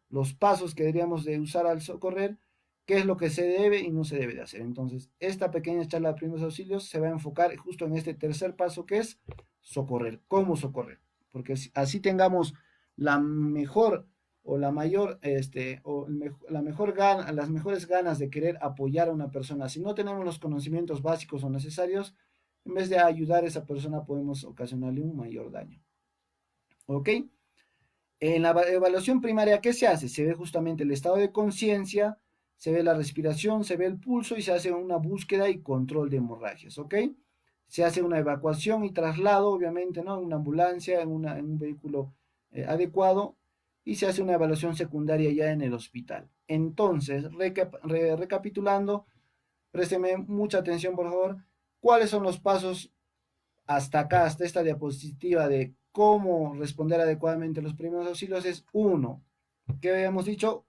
los pasos que deberíamos de usar al socorrer, qué es lo que se debe y no se debe de hacer. Entonces, esta pequeña charla de primeros auxilios se va a enfocar justo en este tercer paso que es socorrer, cómo socorrer, porque así tengamos la mejor o la mayor, la mejor gana, las mejores ganas de querer apoyar a una persona. Si no tenemos los conocimientos básicos o necesarios, en vez de ayudar a esa persona podemos ocasionarle un mayor daño. ¿Ok? En la evaluación primaria, ¿qué se hace? Se ve justamente el estado de conciencia, se ve la respiración, se ve el pulso y se hace una búsqueda y control de hemorragias. ¿Ok? Se hace una evacuación y traslado, obviamente, ¿no? En una ambulancia, en un vehículo adecuado, y se hace una evaluación secundaria ya en el hospital. Entonces, recapitulando, présteme mucha atención, por favor. ¿Cuáles son los pasos hasta acá, hasta esta diapositiva de cómo responder adecuadamente a los primeros auxilios? Es uno, que habíamos dicho,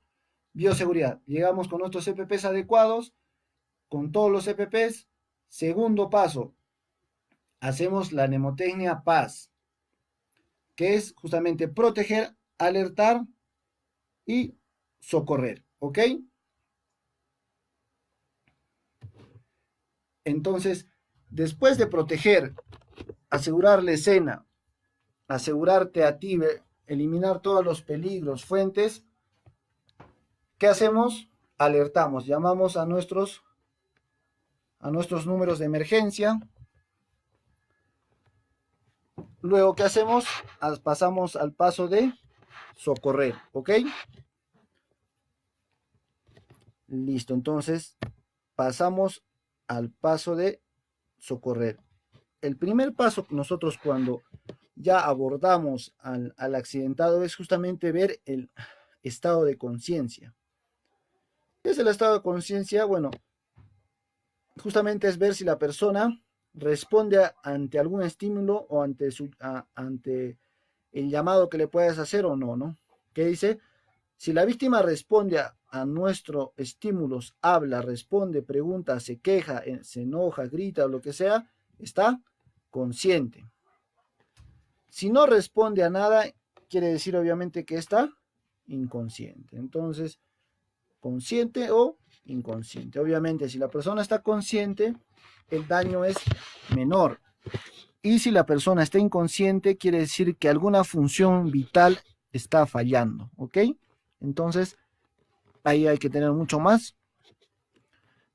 bioseguridad. Llegamos con nuestros EPPs adecuados, con todos los EPPs. Segundo paso, hacemos la mnemotecnia PAS, que es justamente proteger, alertar y socorrer, ¿ok? Entonces, después de proteger, asegurar la escena, asegurarte a ti, eliminar todos los peligros, fuentes, ¿qué hacemos? Alertamos, llamamos a nuestros números de emergencia. Luego, ¿qué hacemos? Pasamos al paso de socorrer, ¿ok? Listo, entonces pasamos al paso de socorrer. El primer paso nosotros cuando ya abordamos al accidentado es justamente ver el estado de conciencia. ¿Qué es el estado de conciencia? Bueno, justamente es ver si la persona responde ante algún estímulo o ante el llamado que le puedas hacer o no, ¿no? ¿Qué dice? Si la víctima responde a nuestros estímulos, habla, responde, pregunta, se queja, se enoja, grita o lo que sea, está consciente. Si no responde a nada, quiere decir obviamente que está inconsciente. Entonces, consciente o inconsciente. Obviamente, si la persona está consciente, el daño es menor. Y si la persona está inconsciente, quiere decir que alguna función vital está fallando. ¿Ok? Entonces, ahí hay que tener mucho más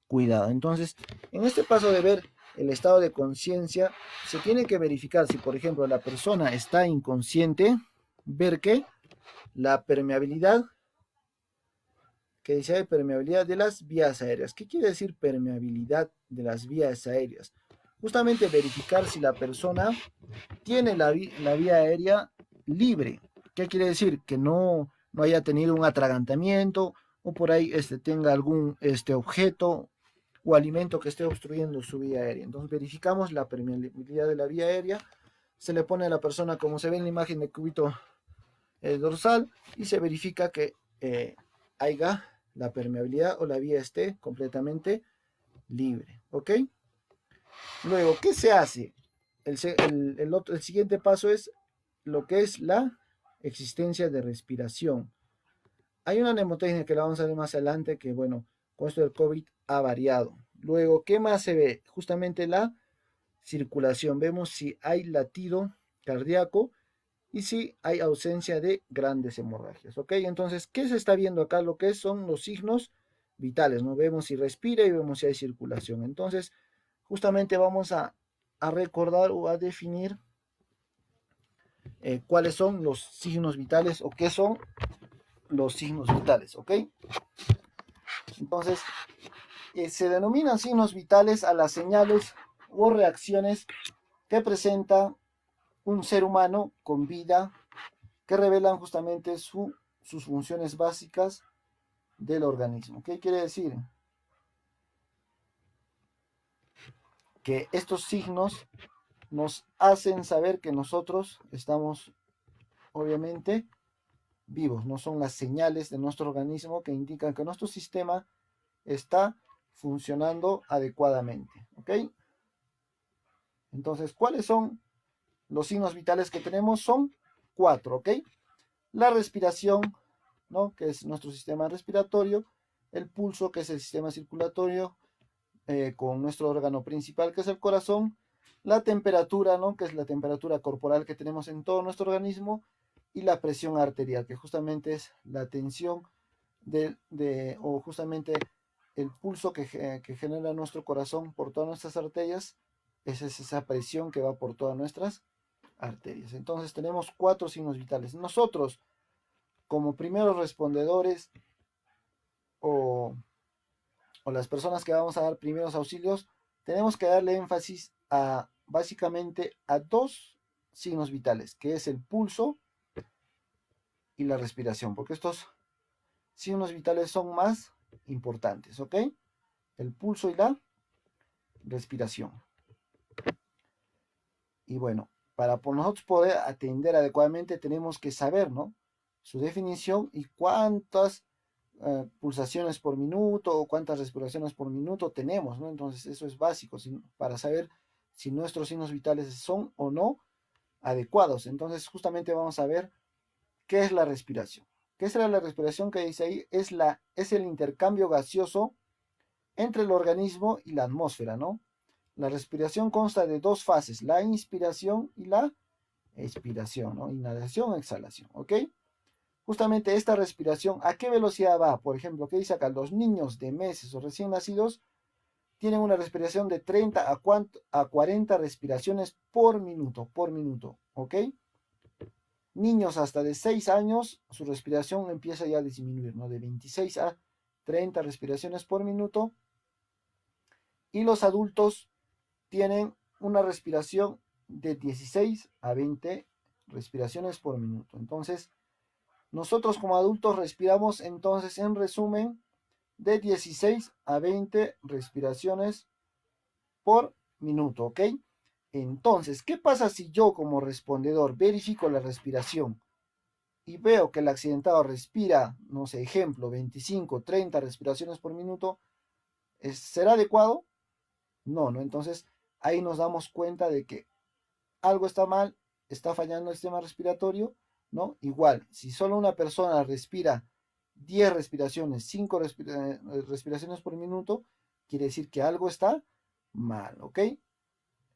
cuidado. Entonces, en este paso de ver el estado de conciencia, se tiene que verificar si, por ejemplo, la persona está inconsciente, ver que la permeabilidad que dice ahí, permeabilidad de las vías aéreas. ¿Qué quiere decir permeabilidad de las vías aéreas? Justamente verificar si la persona tiene la vía aérea libre. ¿Qué quiere decir? Que no haya tenido un atragantamiento o por ahí tenga algún objeto o alimento que esté obstruyendo su vía aérea. Entonces verificamos la permeabilidad de la vía aérea. Se le pone a la persona como se ve en la imagen de cúbito dorsal y se verifica que haya la permeabilidad o la vía esté completamente libre. ¿Ok? Luego, ¿qué se hace? El siguiente paso es lo que es la existencia de respiración. Hay una mnemotecnia que la vamos a ver más adelante que, bueno, con esto del COVID ha variado. Luego, ¿qué más se ve? Justamente la circulación. Vemos si hay latido cardíaco y si hay ausencia de grandes hemorragias. ¿Ok? Entonces, ¿qué se está viendo acá? Lo que son los signos vitales, ¿no? Vemos si respira y vemos si hay circulación. Entonces, justamente vamos a recordar o a definir cuáles son los signos vitales o qué son los signos vitales, ¿ok? Entonces, se denominan signos vitales a las señales o reacciones que presenta un ser humano con vida que revelan justamente sus funciones básicas del organismo. ¿Qué quiere decir? Que estos signos nos hacen saber que nosotros estamos, obviamente, vivos, no son las señales de nuestro organismo que indican que nuestro sistema está funcionando adecuadamente. ¿Ok? Entonces, ¿cuáles son los signos vitales que tenemos? Son 4, ¿ok? La respiración, ¿no? Que es nuestro sistema respiratorio, el pulso, que es el sistema circulatorio, con nuestro órgano principal, que es el corazón, la temperatura, ¿no? Que es la temperatura corporal que tenemos en todo nuestro organismo, y la presión arterial, que justamente es la tensión o justamente el pulso que genera nuestro corazón por todas nuestras arterias. Esa es esa presión que va por todas nuestras arterias. Entonces tenemos 4 signos vitales. Nosotros, como primeros respondedores o, o las personas que vamos a dar primeros auxilios, tenemos que darle énfasis a básicamente a 2 signos vitales, que es el pulso y la respiración, porque estos signos vitales son más importantes, ¿ok? El pulso y la respiración. Y bueno, para nosotros poder atender adecuadamente tenemos que saber, ¿no? Su definición y cuántas pulsaciones por minuto o cuántas respiraciones por minuto tenemos, ¿no? Entonces eso es básico para saber si nuestros signos vitales son o no adecuados. Entonces justamente vamos a ver qué es la respiración. ¿Qué será la respiración que dice ahí? Es el intercambio gaseoso entre el organismo y la atmósfera, ¿no? La respiración consta de 2 fases, la inspiración y la expiración, ¿no? Inhalación, exhalación, ¿ok? Justamente esta respiración, ¿a qué velocidad va? Por ejemplo, ¿qué dice acá? Los niños de meses o recién nacidos tienen una respiración de 30 a 40 respiraciones por minuto, ¿ok? Niños hasta de 6 años, su respiración empieza ya a disminuir, ¿no? De 26 a 30 respiraciones por minuto. Y los adultos tienen una respiración de 16 a 20 respiraciones por minuto. Entonces, nosotros como adultos respiramos entonces en resumen de 16 a 20 respiraciones por minuto, ¿ok? Entonces, ¿qué pasa si yo como respondedor verifico la respiración y veo que el accidentado respira, no sé, ejemplo, 25, 30 respiraciones por minuto? ¿Será adecuado? No, ¿no? Entonces, ahí nos damos cuenta de que algo está mal, está fallando el sistema respiratorio, ¿no? Igual, si solo una persona respira 10 respiraciones, 5 respiraciones por minuto, quiere decir que algo está mal, ¿ok?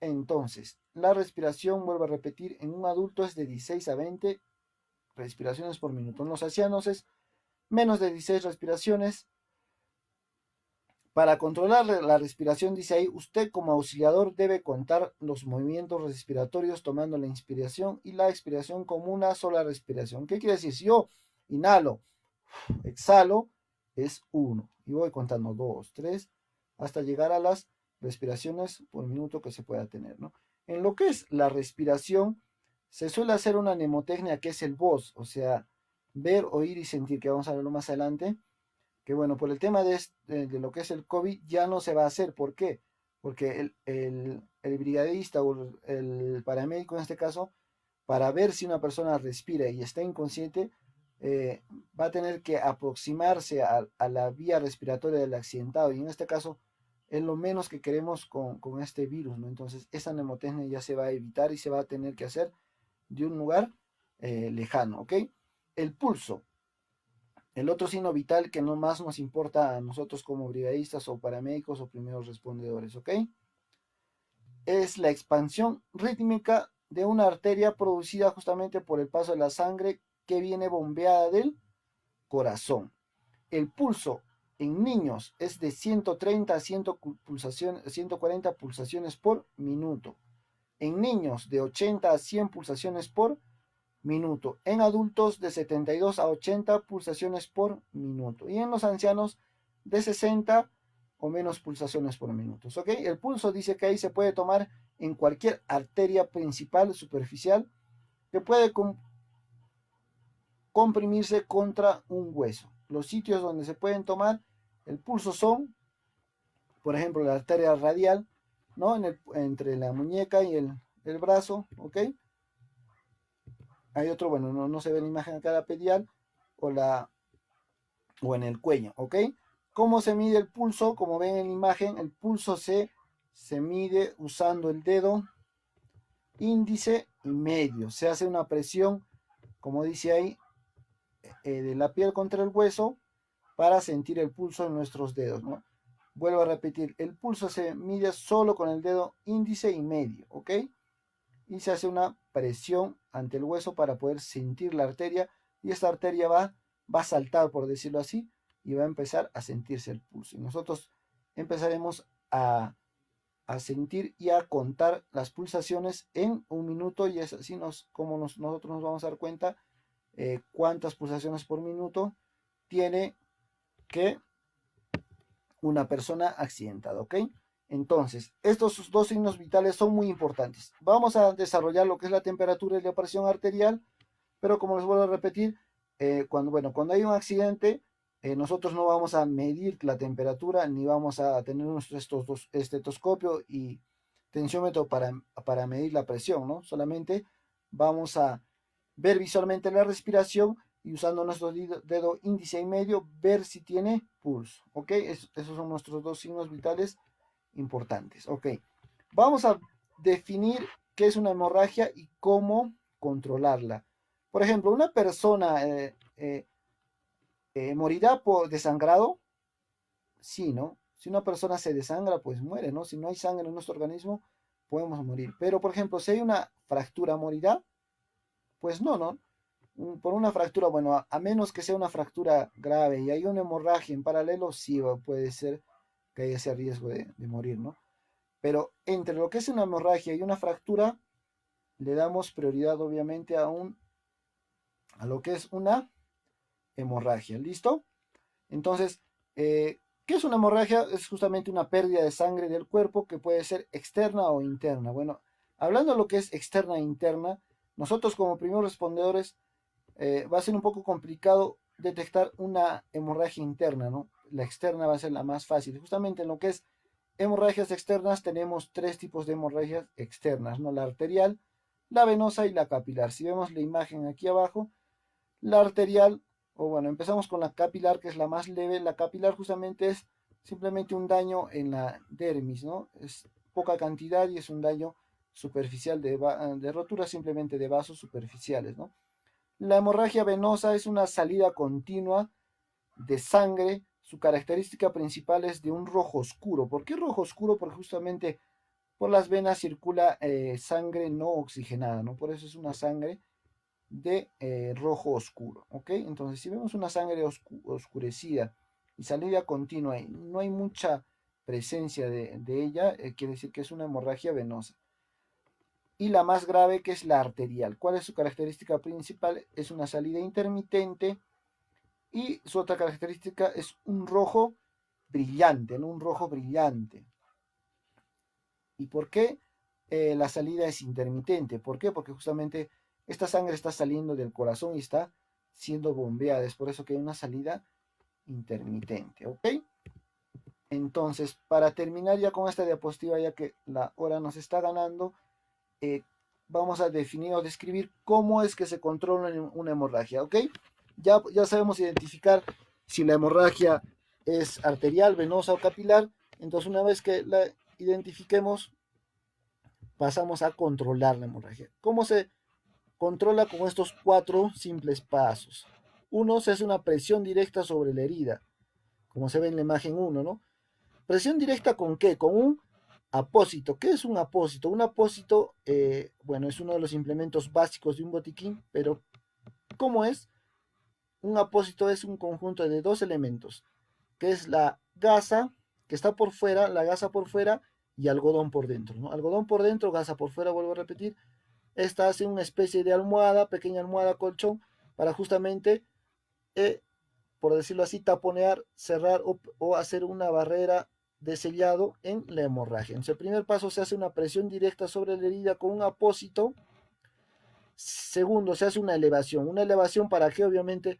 Entonces, la respiración, vuelvo a repetir, en un adulto es de 16 a 20 respiraciones por minuto. En los ancianos es menos de 16 respiraciones. Para controlar la respiración, dice ahí, usted como auxiliador debe contar los movimientos respiratorios tomando la inspiración y la expiración como una sola respiración. ¿Qué quiere decir? Si yo inhalo, exhalo, es 1. Y voy contando 2, 3, hasta llegar a las respiraciones por minuto que se pueda tener, ¿no? En lo que es la respiración, se suele hacer una mnemotecnia que es el voz, o sea, ver, oír y sentir, que vamos a verlo más adelante, que bueno, por el tema de lo que es el COVID ya no se va a hacer. ¿Por qué? Porque el brigadista o el paramédico en este caso, para ver si una persona respira y está inconsciente, eh, va a tener que aproximarse a la vía respiratoria del accidentado, y en este caso es lo menos que queremos con este virus, ¿no? Entonces esa mnemotecnia ya se va a evitar y se va a tener que hacer de un lugar lejano, ¿ok? El pulso. El otro signo vital que no más nos importa a nosotros como brigadistas o paramédicos o primeros respondedores, ¿ok? Es la expansión rítmica de una arteria producida justamente por el paso de la sangre que viene bombeada del corazón. El pulso en niños es de 130 a 140 pulsaciones por minuto. En niños de 80 a 100 pulsaciones por minuto. En adultos de 72 a 80 pulsaciones por minuto. Y en los ancianos de 60 o menos pulsaciones por minuto. ¿Ok? El pulso dice que ahí se puede tomar en cualquier arteria principal superficial que puede comprimirse contra un hueso. Los sitios donde se pueden tomar el pulso son, por ejemplo, la arteria radial, ¿no? Entre la muñeca y el brazo, ¿ok? Hay otro, bueno, no se ve la imagen acá, la pedial o en el cuello, ¿ok? ¿Cómo se mide el pulso? Como ven en la imagen, el pulso se mide usando el dedo índice y medio. Se hace una presión, como dice ahí, de la piel contra el hueso para sentir el pulso en nuestros dedos, ¿no? Vuelvo a repetir, el pulso se mide solo con el dedo índice y medio, ¿ok? Y se hace una presión ante el hueso para poder sentir la arteria, y esta arteria va a saltar, por decirlo así, y va a empezar a sentirse el pulso. Y nosotros empezaremos a sentir y a contar las pulsaciones en un minuto, y es así como nosotros nos vamos a dar cuenta cuántas pulsaciones por minuto tiene que una persona accidentada, ¿ok? Entonces, estos dos signos vitales son muy importantes. Vamos a desarrollar lo que es la temperatura y la presión arterial, pero como les vuelvo a repetir, cuando hay un accidente, nosotros no vamos a medir la temperatura, ni vamos a tener nuestro estetoscopio y tensiómetro para medir la presión, ¿no? Solamente vamos a ver visualmente la respiración y usando nuestro dedo índice y medio ver si tiene pulso, ¿ok? Esos son nuestros dos signos vitales importantes, ¿ok? Vamos a definir qué es una hemorragia y cómo controlarla. Por ejemplo, una persona morirá por desangrado, sí, ¿no? Si una persona se desangra, pues muere, ¿no? Si no hay sangre en nuestro organismo, podemos morir. Pero, por ejemplo, si hay una fractura, ¿morirá? Pues no, ¿no? Por una fractura, bueno, a menos que sea una fractura grave y hay una hemorragia en paralelo, sí puede ser que haya ese riesgo de morir, ¿no? Pero entre lo que es una hemorragia y una fractura, le damos prioridad obviamente a lo que es una hemorragia. ¿Listo? Entonces, ¿qué es una hemorragia? Es justamente una pérdida de sangre del cuerpo que puede ser externa o interna. Bueno, hablando de lo que es externa e interna, nosotros como primeros respondedores va a ser un poco complicado detectar una hemorragia interna, ¿no? La externa va a ser la más fácil. Justamente en lo que es hemorragias externas tenemos tres tipos de hemorragias externas, ¿no? La arterial, la venosa y la capilar. Si vemos la imagen aquí abajo, la arterial, o bueno, empezamos con la capilar, que es la más leve. La capilar justamente es simplemente un daño en la dermis, ¿no? Es poca cantidad y es un daño superficial de rotura simplemente de vasos superficiales, ¿no? La hemorragia venosa es una salida continua de sangre. Su característica principal es de un rojo oscuro. ¿Por qué rojo oscuro? Porque justamente por las venas circula sangre no oxigenada, ¿no? Por eso es una sangre de rojo oscuro, ¿ok? Entonces, si vemos una sangre oscurecida y salida continua y no hay mucha presencia de ella, quiere decir que es una hemorragia venosa. Y la más grave, que es la arterial. ¿Cuál es su característica principal? Es una salida intermitente Y su otra característica es un rojo brillante, ¿no? Un rojo brillante. ¿Y por qué la salida es intermitente? ¿Por qué? Porque justamente esta sangre está saliendo del corazón y está siendo bombeada. Es por eso que hay una salida intermitente, ¿ok? Entonces, para terminar ya con esta diapositiva, ya que la hora nos está ganando, eh, vamos a definir o describir cómo es que se controla una hemorragia, ¿ok? Ya sabemos identificar si la hemorragia es arterial, venosa o capilar. Entonces, una vez que la identifiquemos, pasamos a controlar la hemorragia. ¿Cómo se controla? Con estos 4 simples pasos. Uno, se hace una presión directa sobre la herida, como se ve en la imagen 1, ¿no? ¿Presión directa con qué? Con un apósito. ¿Qué es un apósito? Un apósito, bueno, es uno de los implementos básicos de un botiquín, pero ¿cómo es? Un apósito es un conjunto de 2 elementos, que es la gasa que está por fuera, la gasa por fuera y algodón por dentro, ¿no? Algodón por dentro, gasa por fuera, vuelvo a repetir. Esta hace una especie de almohada, pequeña almohada colchón, para justamente, por decirlo así, taponear, cerrar o hacer una barrera de sellado en la hemorragia. Entonces, el primer paso, se hace una presión directa sobre la herida con un apósito. Segundo, se hace una elevación. ¿Una elevación para qué? Obviamente,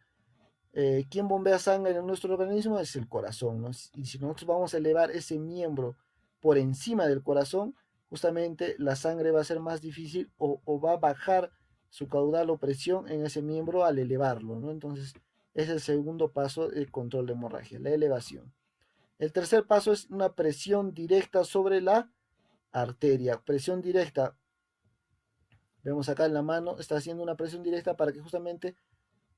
¿quién bombea sangre en nuestro organismo? Es el corazón, ¿no? Y si nosotros vamos a elevar ese miembro por encima del corazón, justamente la sangre va a ser más difícil o va a bajar su caudal o presión en ese miembro al elevarlo, ¿no? Entonces, es el segundo paso del control de hemorragia, la elevación. El tercer paso es una presión directa sobre la arteria. Presión directa, vemos acá en la mano, está haciendo una presión directa para que justamente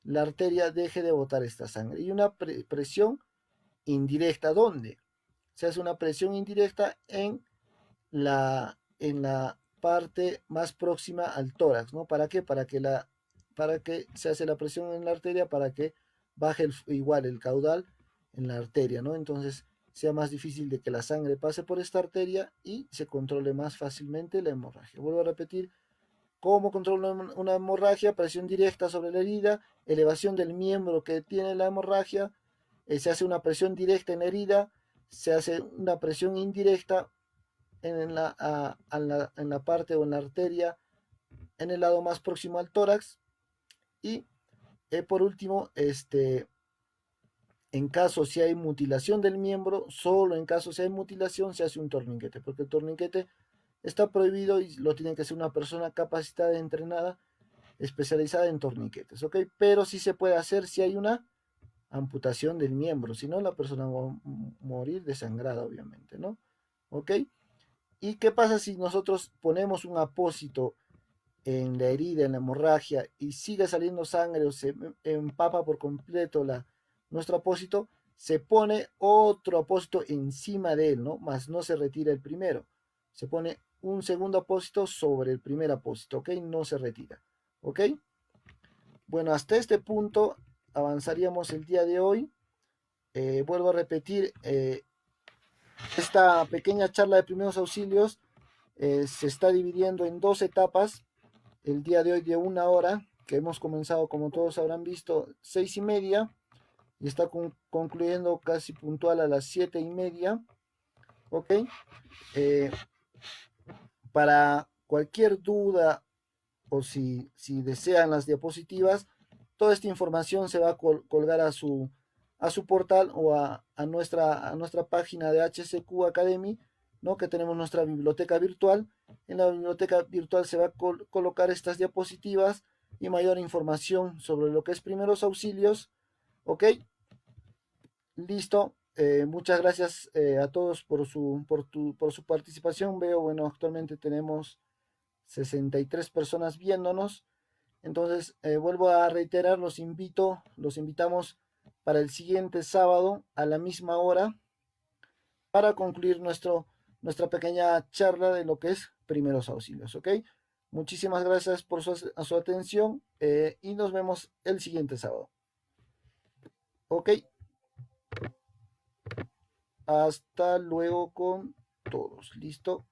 la arteria deje de botar esta sangre. Y una presión indirecta, ¿dónde? Se hace una presión indirecta en la parte más próxima al tórax, ¿no? ¿Para qué? Para que se hace la presión en la arteria para que baje igual el caudal en la arteria, ¿no? Entonces sea más difícil de que la sangre pase por esta arteria y se controle más fácilmente la hemorragia. Vuelvo a repetir, ¿cómo controla una hemorragia? Presión directa sobre la herida, elevación del miembro que tiene la hemorragia, se hace una presión directa en la herida, se hace una presión indirecta en la parte o en la arteria, en el lado más próximo al tórax. Y por último, en caso si hay mutilación del miembro, solo en caso si hay mutilación se hace un torniquete, porque el torniquete está prohibido y lo tiene que hacer una persona capacitada, entrenada, especializada en torniquetes, ¿ok? Pero sí se puede hacer si hay una amputación del miembro, si no la persona va a morir desangrada, obviamente, ¿no? ¿Ok? ¿Y qué pasa si nosotros ponemos un apósito en la herida, en la hemorragia, y sigue saliendo sangre o se empapa por completo nuestro apósito? Se pone otro apósito encima de él, ¿no? Más no se retira el primero. Se pone un segundo apósito sobre el primer apósito, ¿ok? No se retira, ¿ok? Bueno, hasta este punto avanzaríamos el día de hoy. Vuelvo a repetir, esta pequeña charla de primeros auxilios se está dividiendo en 2 etapas. El día de hoy de 1 hora, que hemos comenzado, como todos habrán visto, 6:30 y está concluyendo casi puntual a las 7:30. Ok. Eh, para cualquier duda o si desean las diapositivas, toda esta información se va a colgar a su portal o a nuestra página de HCQ Academy, ¿no? Que tenemos nuestra biblioteca virtual. En la biblioteca virtual se va a colocar estas diapositivas y mayor información sobre lo que es primeros auxilios. ¿Ok? Listo. Muchas gracias a todos por su participación. Veo, bueno, actualmente tenemos 63 personas viéndonos. Entonces, vuelvo a reiterar, los invitamos para el siguiente sábado a la misma hora para concluir nuestra pequeña charla de lo que es primeros auxilios, ¿ok? Muchísimas gracias por su atención y nos vemos el siguiente sábado, ¿ok? Hasta luego con todos, ¿listo?